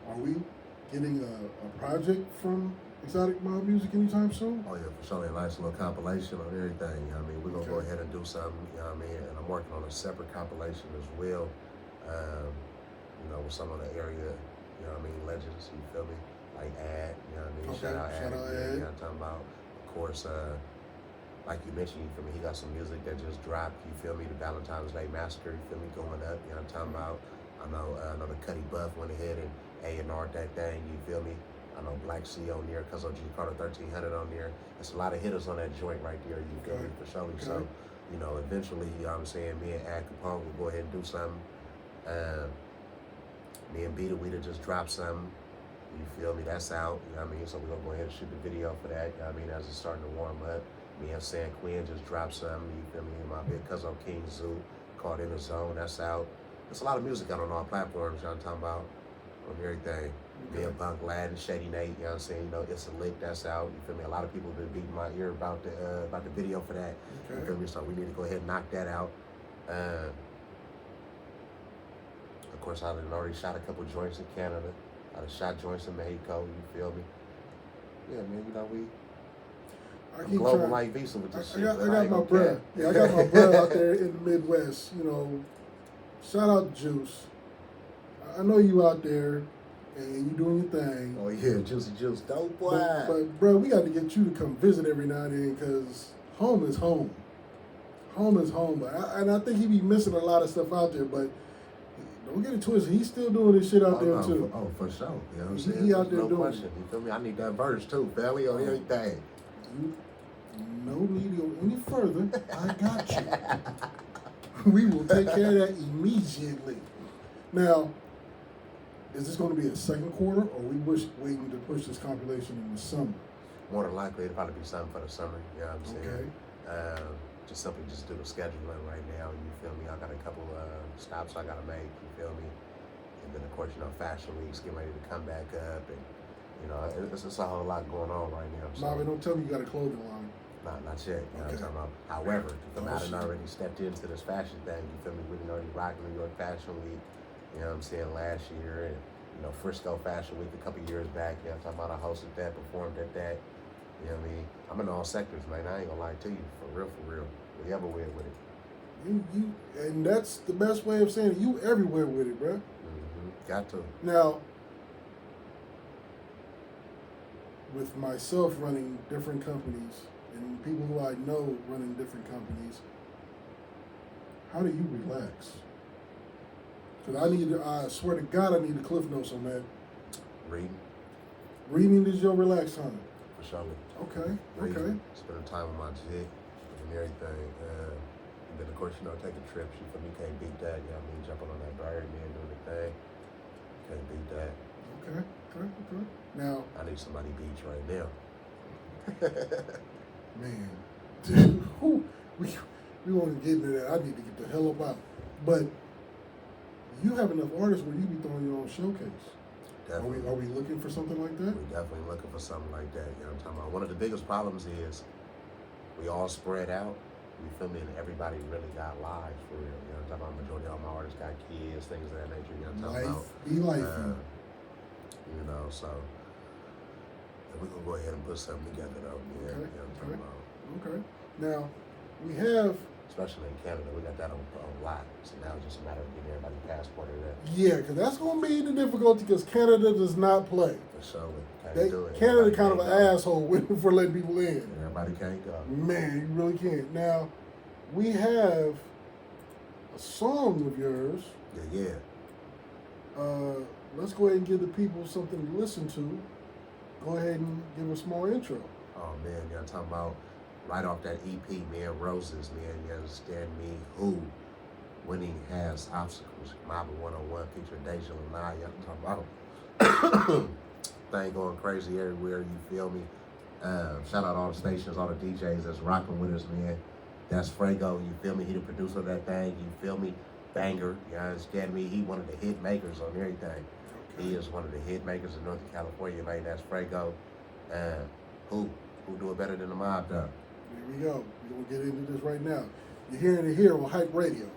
Are we getting a project from Exotic Mob Music anytime soon? Oh yeah, for sure. A nice little compilation on everything. You know what I mean? We're gonna go Okay. ahead and do something, you know what I mean? And I'm working on a separate compilation as well. You know, with some of the area, you know what I mean, legends, you feel me? Like Ad, you know what I mean? Okay, Shout out shout out Ad, Ad. you know what I'm talking about? Of course, like you mentioned, you feel me, he got some music that just dropped, you feel me, the Valentine's Day Massacre, you feel me, going up, you know what I'm talking about? I know the Cuddy Buff went ahead and A&R'd that thing, you feel me? I know Black C on there, Cuz G Carter 1300 on there. There's a lot of hitters on that joint right there, you feel me, for sure. So, you know, eventually, you know what I'm saying, me and Ad Capone will go ahead and do something. Me and Beta Weeda just dropped something. You feel me? That's out. You know what I mean? So we're gonna go ahead and shoot the video for that. You know what I mean? As it's starting to warm up. Me and San Quinn just dropped something. You feel me? And my big cousin King Zoo called In the Zone. That's out. There's a lot of music out on all platforms, you know what I'm talking about? On everything. Me and Bunk Lad and Shady Nate, you know what I'm saying? You know, It's a Lick, that's out. You feel me? A lot of people have been beating my ear about the video for that. Okay. You feel me? So we need to go ahead and knock that out. Of course, I done already shot a couple joints in Canada. I done shot joints in Mexico, you feel me? Yeah, man, you know, I'm global like Visa with this shit. I got my bruh. Yeah, I got my bruh out there in the Midwest. You know, shout out Juice. I know you out there and you doing your thing. Oh yeah, Juice, dope boy. But bro, we got to get you to come visit every now and then because home is home. Home is home. And I think he be missing a lot of stuff out there, but don't get it twisted. He's still doing this shit out there too. For sure. You know what I'm saying? He out there no doing question. You feel me? I need that verse too, family, on everything. No need to go any further. I got you. We will take care of that immediately. Now, is this going to be a second quarter, or are we waiting to push this compilation in the summer? More than likely, it'll probably be something for the summer. You know what I'm saying? Okay. Just simply just do the scheduling right now. You feel me? I got a couple stops I gotta make. You feel me? And then of course, you know, Fashion Week's getting ready to come back up, and you know, it's just a whole lot going on right now. So, Bobby, don't tell me you got a clothing line. not yet. You know what I'm talking about? However, I done already stepped into this fashion thing. You feel me? We done already rocked New York Fashion Week. You know what I'm saying? Last year, and you know, Frisco Fashion Week a couple years back. You know what I'm talking about? I hosted that, performed at that. You know what I mean? I'm in all sectors, man. I ain't gonna lie to you. For real, for real. We everywhere with it. You, and that's the best way of saying it. You everywhere with it, bro. Got to. Now, with myself running different companies and people who I know running different companies, how do you relax? Because I swear to God, I need the cliff notes on that. Reading. Reading is your relax time. For sure. Okay, Reading. okay. Spending time with my jig and everything. And then, of course, you know, taking trips. You feel me? Can't beat that. You know what I mean? Jumping on that bird, man, doing the thing. Can't beat that. Okay. Now, I need somebody beach right now. man, dude, we want to get into that. I need to get the hell up out. But you have enough artists where you be throwing your own showcase. Definitely. Are we looking for something like that? We're definitely looking for something like that. You know what I'm talking about? One of the biggest problems is we all spread out. You feel me? And everybody really got lives for real. You know what I'm talking about? Majority of all my artists got kids, things of that nature. You know what I'm talking about? Be life. You know, so we're going to go ahead and put something together, though. Yeah, Okay, you know what I'm talking about? Okay. Now, we have... Especially in Canada, we got that on lock. So now it's just a matter of getting everybody passport or that. Yeah, because that's going to be the difficulty because Canada does not play. For sure. Can't do it. Canada Everybody kind of an can't go. asshole for letting people in. Everybody can't go. Man, you really can't. Now, we have a song of yours. Yeah. Let's go ahead and give the people something to listen to. Go ahead and give us more intro. Oh, man, you're talking about right off that EP, man, Roses, man, you understand me? Who? Winning Has Obstacles. MOBBIN101 featuring Deja Lanai, you talking about thing going crazy everywhere, you feel me? Shout out all the stations, all the DJs that's rocking with us, man. That's Frago, you feel me? He the producer of that thing, you feel me? Banger, you understand me? He one of the hit makers on everything. Okay. He is one of the hit makers in Northern California, man. That's Frago. Who do it better than the mob, though? Here we go. We're going to get into this right now. You're hearing it here on Hype Radio.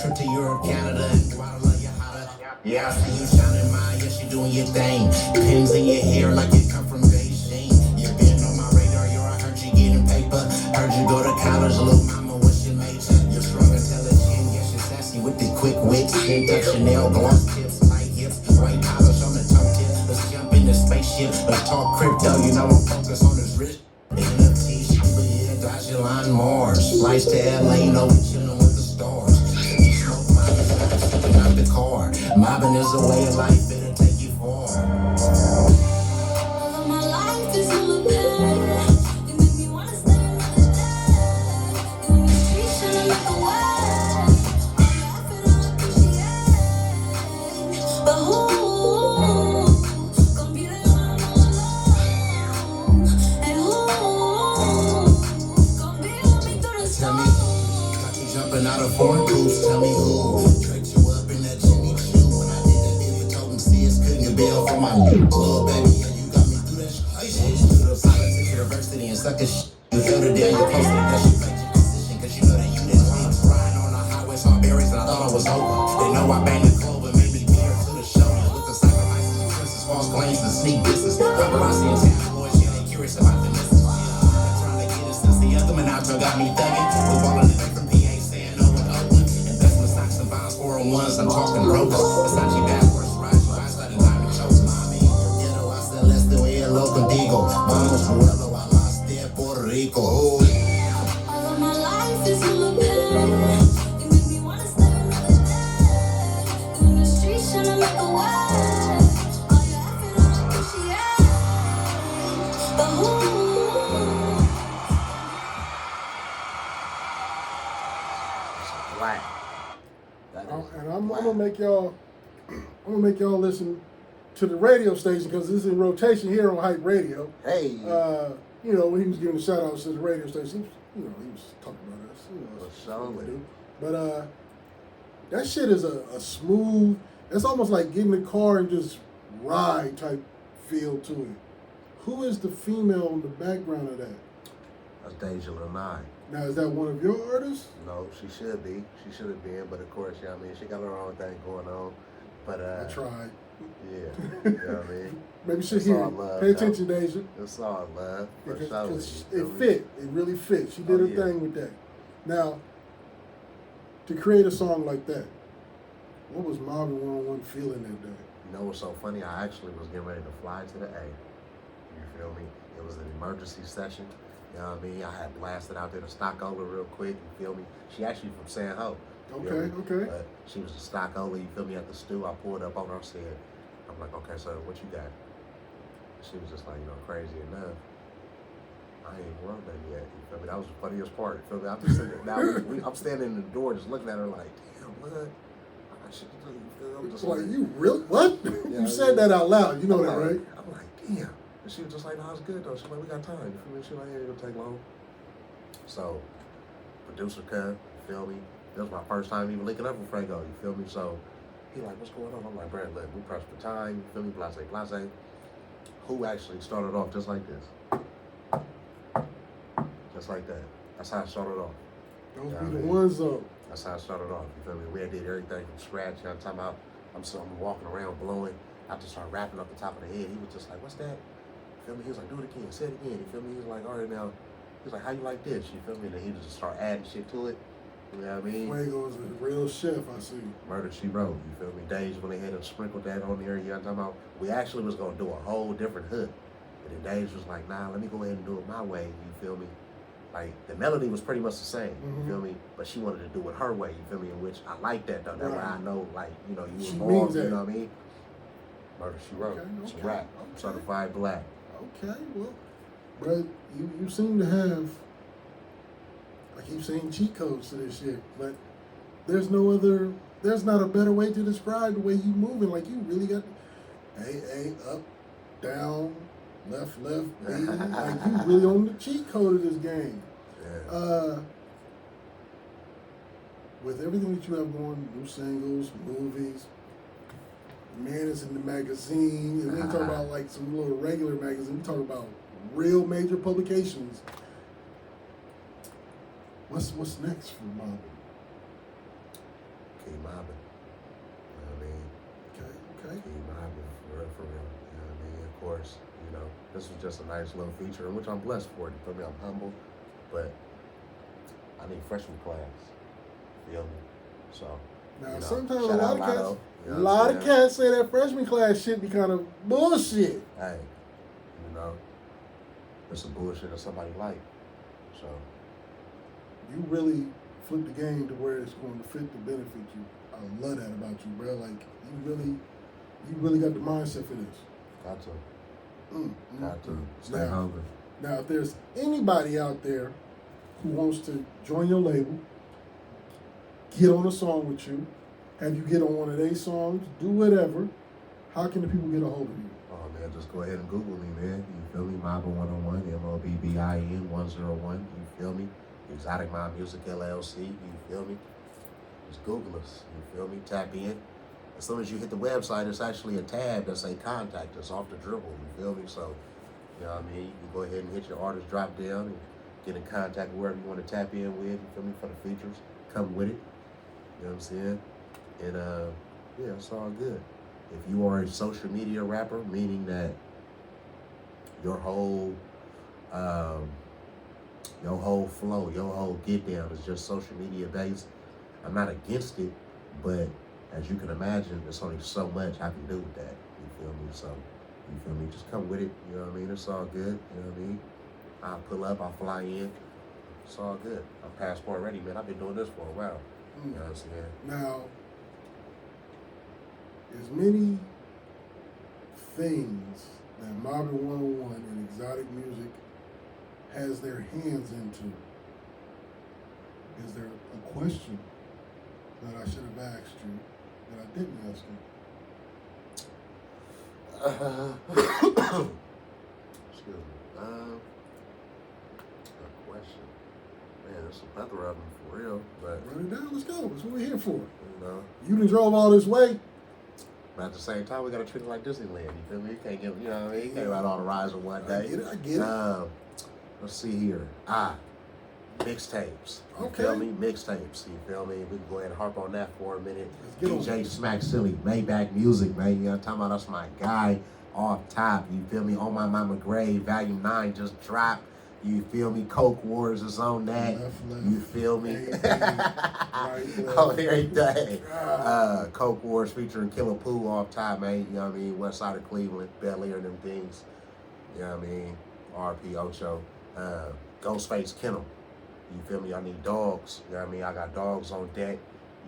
Trip to Europe, Canada, and Guatemala, hotter. Yeah, I see you shining mine, yes, you doing your thing. Pins in your hair like you come from Beijing. You've been on my radar, I heard you getting paper. Heard you go to college, little mama, what's your major? You're strong, intelligent, yes, you're sassy with the quick wits. Skin touch Chanel, gloss tips, light hips, white polish on the toe tip. Let's jump in the spaceship, let's talk crypto, you know I'm focused on this wrist. NFT, Shiba, yeah, dodge your line Mars. Flights to LA, no, we chillin' with the stars. Out the car. Mobbing is a way of life, it'll take you far. All of my life is full of pain. You make me wanna stay another day. You in the street shining like a wave. All your effort I appreciate. But who gon' be there when I'm all alone? And who gon' be with me through the Tell me, storm? got you jumping out of foreign coops. Tell me who tricked you up in that Jimmy Choo. When I did that bid for Totem Sears, couldn't get bail for my little baby. Yeah, you got me through that shit. Through the politics, university, and sucker shit. You held it down, you posted that she played your position, cause you know that you didn't win. Riding on the highway, saw berries, and I thought it was over. They know I banged the club and made me beer to the shoulder. With the sacrifices and princess, false claims, and sneak disses. Paparazzi and tabloids, yeah, they curious about the message. They're trying to get us since the other Monaco got me thugging. We're balling it back from PA, saying no and Oakland. Investment stocks and bonds, 401s, I'm talking brokers. Versace backwards, rise, like a diamond choke. Mommy, ghetto, I said less than we low contigo. Vamos, Ruelo, I lost there, Puerto Rico. All of my life is full of pain. You make me wanna stay another day. You in the street shining like a wave. All your effort I appreciate. But who? Black. That is And I'm black. gonna make y'all listen to the radio station because this is in rotation here on Hype Radio. Hey. You know, when he was giving shout outs to the radio station, he was talking about us. For sure. But that shit is a smooth, it's almost like getting in the car and just ride type feel to it. Who is the female in the background of that? That's Deja Lanai. Now, is that one of your artists? No, she should be. She should have been, but of course, yeah, I mean, she got her own thing going on. But I tried. Yeah, you know what I mean? Maybe you should It's hear all it. love, Pay though. attention, Deja. It's all love, for sure. Because you it feel me? fit. It really fit. She did Oh, her yeah. thing with that. Now, to create a song like that, what was MOBBIN101 feeling that day? You know what's so funny? I actually was getting ready to fly to the A. You feel me? It was an emergency session. You know what I mean? I had blasted out there to Stockover real quick. You feel me? She actually from San Ho. You feel me? Okay. But she was a stock only, you feel me, at the stew. I pulled up on her, I said, I'm like, okay, so what you got? She was just like, crazy enough. I ain't wrote nothing yet. You feel me? That was the funniest part. You feel me? I'm just sitting there. Now I'm standing in the door just looking at her like, damn, what? I should do. You feel me? I'm just like, you really? What? You said that out loud. You know that, right? I'm like, damn. And she was just like, no, it's good though. She's like, we got time. You feel me? She's like, yeah, it'll take long. So, producer come, you feel me? That was my first time even linking up with Franco, you feel me? So, he like, what's going on? I'm like, Brad, look, we pressed for time, you feel me? Blase, blase. Who actually started off just like this? Just like that. That's how it started off. Those be the ones though. That's how it started off. You feel me? We had did everything from scratch. You know what I'm talking about? I'm walking around blowing. I just started rapping off the top of the head. He was just like, what's that? You feel me? He was like, do it again. Say it again. You feel me? He was like, all right now. He was like, how you like this? You feel me? And then he just start adding shit to it. You know what I mean? Fuego's a real chef, I see. Murder, She Wrote. You feel me? Days when they had to sprinkle that on there. You know what I'm talking about? We actually was going to do a whole different hook. And then Days was like, nah, let me go ahead and do it my way. You feel me? Like, the melody was pretty much the same, you feel me? But she wanted to do it her way, you feel me? In which I like that, though. That way I know, like, you involved, you know what I mean? Murder, She Wrote. It's a rap. Certified black. Okay, well, bro, you seem to have, I keep saying cheat codes to this shit, but there's not a better way to describe the way you moving. Like, you really got A, up, down, left, B. Like, you really on the cheat code of this game. Yeah. With everything that you have going, new singles, movies, man is in the magazine, and we ain't talking about like some little regular magazine, we talk about real major publications. What's next for Mobbin? Keep mobbing. You know what I mean? Okay. Keep mobbing, for real. You know what I mean? Of course, this was just a nice little feature, in which I'm blessed for it. You feel me? I'm humble, but I need freshman class. Feel me? So, Now, sometimes shout out a Lotto, lot of cats say that freshman class shit be kind of bullshit. Hey, it's some bullshit that somebody like. So, You really flip the game to where it's going to fit to benefit you. I love that about you, bro. Like, you really got the mindset for this. got to. Got to. Stay Now- hungry. Now, if there's anybody out there who wants to join your label, get on a song with you, have you get on one of their songs, do whatever, how can the people get a hold of you? Oh man, just go ahead and Google me, man. You feel me? MOBBIN101, MOBBIN 101. You feel me? Exotic Mind Music LLC. You feel me? Just Google us. You feel me? Tap in. As soon as you hit the website, it's actually a tab that say contact us off the dribble. You feel me? So, you know what I mean? You can go ahead and hit your artist drop down and get in contact with whoever you want to tap in with. You feel me? For the features, come with it. You know what I'm saying? And yeah, it's all good. If you are a social media rapper, meaning that your whole flow, your whole get down is just social media based, I'm not against it, but as you can imagine, there's only so much I can do with that. You feel me? So, you feel me? Just come with it. You know what I mean? It's all good. You know what I mean? I'll pull up, I'll fly in. It's all good. I'm passport ready, man. I've been doing this for a while. You know what I'm saying? Now, as many things that MOBBIN101 and Exotic Music has their hands into, is there a question that I should have asked you that I didn't ask you? Excuse me. A question. Man, there's a plethora of them for real, but Run it down, let's go. That's what we're here for. you know. You done drove all this way. But at the same time, we gotta treat it like Disneyland. You feel me? You can't get, you know what I mean? You can't ride all the rides in one day. I get it. Let's see here. Mixtapes. You Okay. feel me? Mixtapes. You feel me? We can go ahead and harp on that for a minute. Let's get DJ Smack Silly, Maybach Music, man. You know what I'm talking about? That's my guy off top. You feel me? On My Mama Grave, Volume 9 just dropped. You feel me? Coke Wars is on that. Left. You feel me? Right, Oh, everything. Ah. Coke Wars featuring Killer Pooh off top, man. You know what I mean? West side of Cleveland, Bel Air, them things. You know what I mean? RP Ocho. Ghostface Kennel. You feel me? I need dogs. You know what I mean? I got dogs on deck.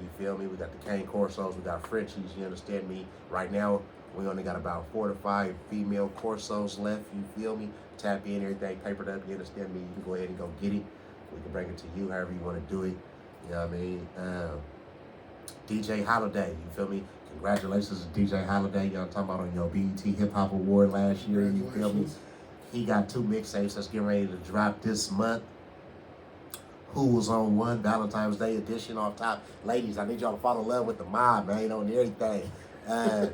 You feel me? We got the cane corsos, we got Frenchies, you understand me? Right now, we only got about 4 to 5 female corsos left, you feel me? Tap in, everything papered up, you understand me? You can go ahead and go get it. We can bring it to you however you want to do it. You know what I mean? DJ Holiday, you feel me? Congratulations to DJ Holiday. Y'all talking about on your BET Hip Hop Award last year, you feel me? He got 2 mixtapes that's getting ready to drop this month. Who was on one Valentine's Day edition off top. Ladies, I need y'all to fall in love with the mob, man, on everything. And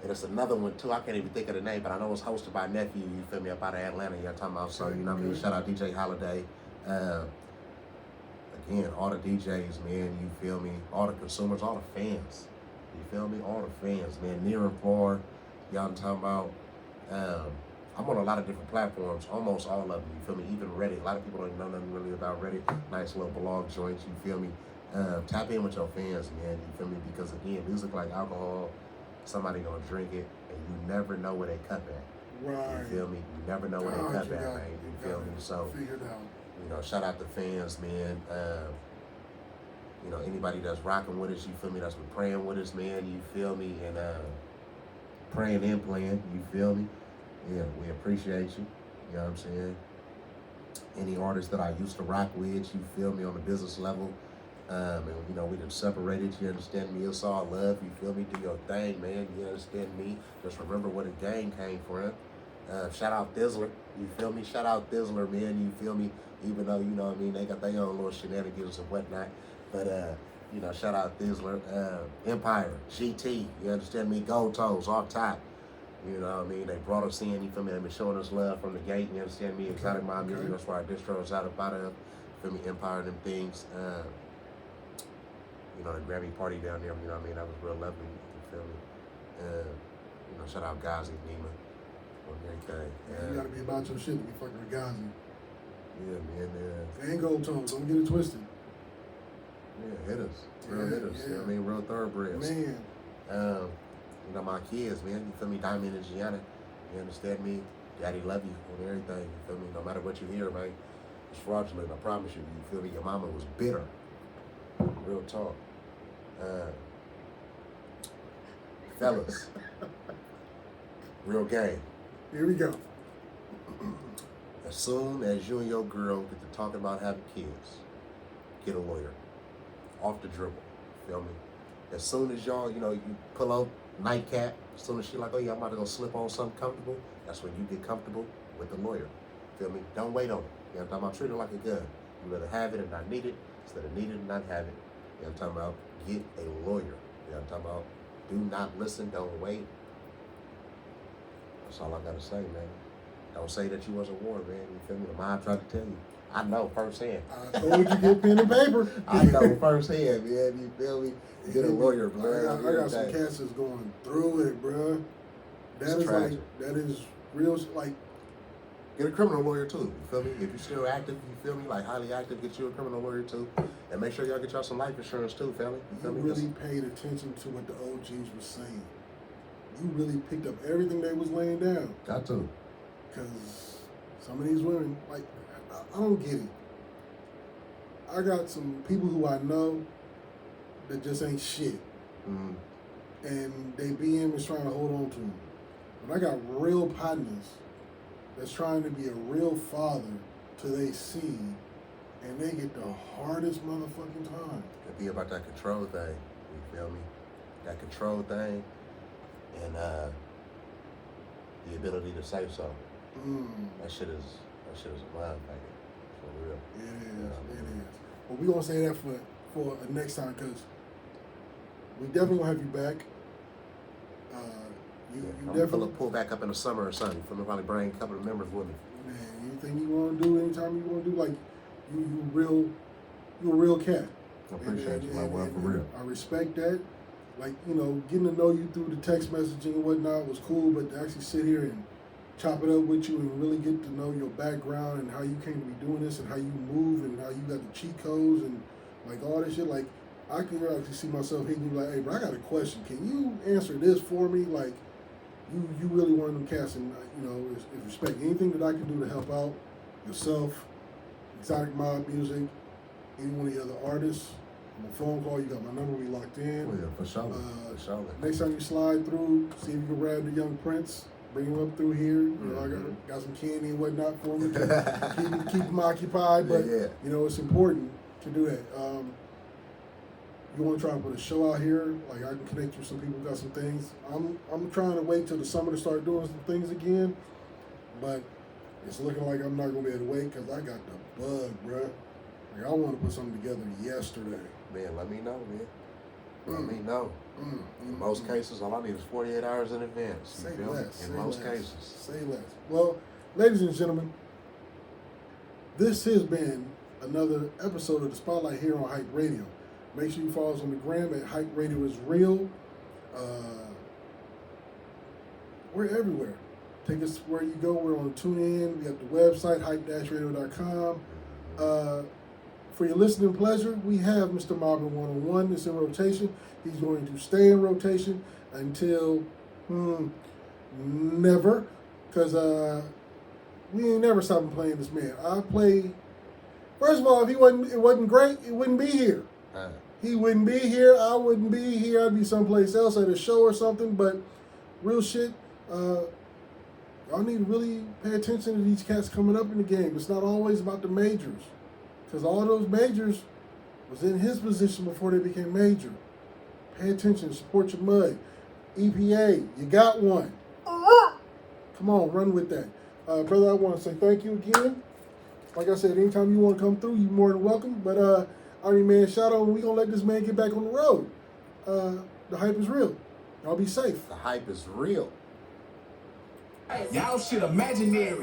it's another one too. I can't even think of the name, but I know it's hosted by Nephew, you feel me, up out of Atlanta. Y'all talking about, so, you know what I mean? Shout out DJ Holiday. Again, all the DJs, man, you feel me? All the consumers, all the fans. You feel me? All the fans, man. Near and far. Y'all talking about. I'm on a lot of different platforms, almost all of them, you feel me? Even Reddit. A lot of people don't know nothing really about Reddit. Nice little blog joints, you feel me? Tap in with your fans, man, you feel me? Because again, music like alcohol, somebody gonna drink it, and you never know where they cup at. Right. You feel me? You never know where they cup at, man. You feel me? So, figured out. you know, shout out to fans, man. You know, anybody that's rocking with us, you feel me? That's been praying with us, man, you feel me? And praying and playing, you feel me? Yeah, we appreciate you. You know what I'm saying? Any artists that I used to rock with, you feel me, on the business level. And, you know, we done separated, you understand me? It's all love, you feel me? Do your thing, man, you understand me? Just remember where the game came from. Shout out Thizzler, you feel me? Shout out Thizzler, man, you feel me? Even though, you know what I mean, they got their own little shenanigans and whatnot. But, you know, shout out Thizzler. Empire, GT, you understand me? Gold Toes, off top. You know what I mean? They brought us in, you feel me? They've been showing us love from the gate, you understand me? Exotic Mob Music, that's where our distro is out of, you feel me? Empire and them things. You know, the Grammy party down there, you know what I mean? That was real lovely, you feel me? You know, shout out Ghazi, Nima, on everything. You gotta be about your shit to be fucking with Ghazi. Yeah, man. And Gold Tones, don't get it twisted. Yeah, hitters. Real hitters, you know what I mean? Real thoroughbreds. Man. You know, my kids, man, you feel me? Diamond and Gianna, you understand me? Daddy love you on everything, you feel me? No matter what you hear, man, it's fraudulent, I promise you, you feel me? Your mama was bitter. Real talk. Fellas, real game. Here we go. As soon as you and your girl get to talking about having kids, get a lawyer. Off the dribble, feel me? As soon as y'all, you know, you pull out nightcap, as soon as she like, oh yeah, I'm about to go slip on something comfortable, that's when you get comfortable with the lawyer. Feel me? Don't wait on it. You know what I'm talking about? Treat it like a gun. You better have it and not need it, instead of need it and not have it. You know what I'm talking about? Get a lawyer. You know what I'm talking about? Do not listen, don't wait. That's all I gotta say, man. Don't say that you wasn't warned, man. You feel me? The mob tried to tell you. I know firsthand. I told you get pen and paper. I know firsthand, man. You feel me? Get a lawyer, bro. I got some cats that's going through it, bro. That is tragic. like, that is real, like. Get a criminal lawyer too, you feel me? If you're still active, you feel me? Like highly active, get you a criminal lawyer too. And make sure y'all get y'all some life insurance too, family. You feel You me? really paid attention to what the OGs were saying. You really picked up everything they was laying down. Got to. Because some of these women, like, I don't get it. I got some people who I know that just ain't shit. Mm-hmm. And they BM is trying to hold on to them. But I got real partners that's trying to be a real father to their seed, and they get the hardest motherfucking time. It be about that control thing, you feel me? That control thing and the ability to say so. That shit is a mind thing. For real. It is. But we gonna say that for next time, because we definitely gonna have you back. You I'm definitely gonna pull back up in the summer or something. For me, probably bring a couple of members with me. Man, anything you want to do, anytime you want to do, like you a real cat. I appreciate you, my boy, for real. I respect that. Like, you know, getting to know you through the text messaging and whatnot was cool, but to actually sit here and chop it up with you and really get to know your background and how you came to be doing this and how you move and how you got the cheat codes and like all this shit. Like, I can actually see myself hitting you like, hey, bro, I got a question. Can you answer this for me? Like, you really one of them cats, and you know, is respect. Anything that I can do to help out yourself, Exotic Mob Music, any one of the other artists, I'm a phone call. You got my number. We locked in. Oh, yeah, for sure. For sure. Next time you slide through, see if you can grab the young prince. Bring him up through here. You know, I got some candy and whatnot for him. keep him occupied. But you know, it's important to do that. You want to try to put a show out here? Like I can connect you with some people who got some things. I'm trying to wait till the summer to start doing some things again, but it's looking like I'm not gonna be able to wait because I got the bug, bruh. Like I want to put something together yesterday. Man, let me know, man. Let me know. In most cases, all I need is 48 hours in advance. Say less. In most cases. Say less. Well, ladies and gentlemen, this has been another episode of the Spotlight here on Hype Radio. Make sure you follow us on the gram at Hype Radio is Real. We're everywhere. Take us where you go. We're on TuneIn. We have the website, hype-radio.com. For your listening pleasure, we have Mr. MOBBIN101. It's in rotation. He's going to stay in rotation until never, because we ain't never stopping playing this man. I play. First of all, if it wasn't great, it wouldn't be here. He wouldn't be here. I wouldn't be here. I'd be someplace else at a show or something. But real shit, y'all need to really pay attention to these cats coming up in the game. It's not always about the majors, because all those majors was in his position before they became major. Pay attention. Support your mud. EPA, you got one. Come on, run with that. Brother, I want to say thank you again. Like I said, anytime you want to come through, you're more than welcome. But I mean, man, shout out, we going to let this man get back on the road. The hype is real. Y'all be safe. The hype is real. Y'all shit imaginary.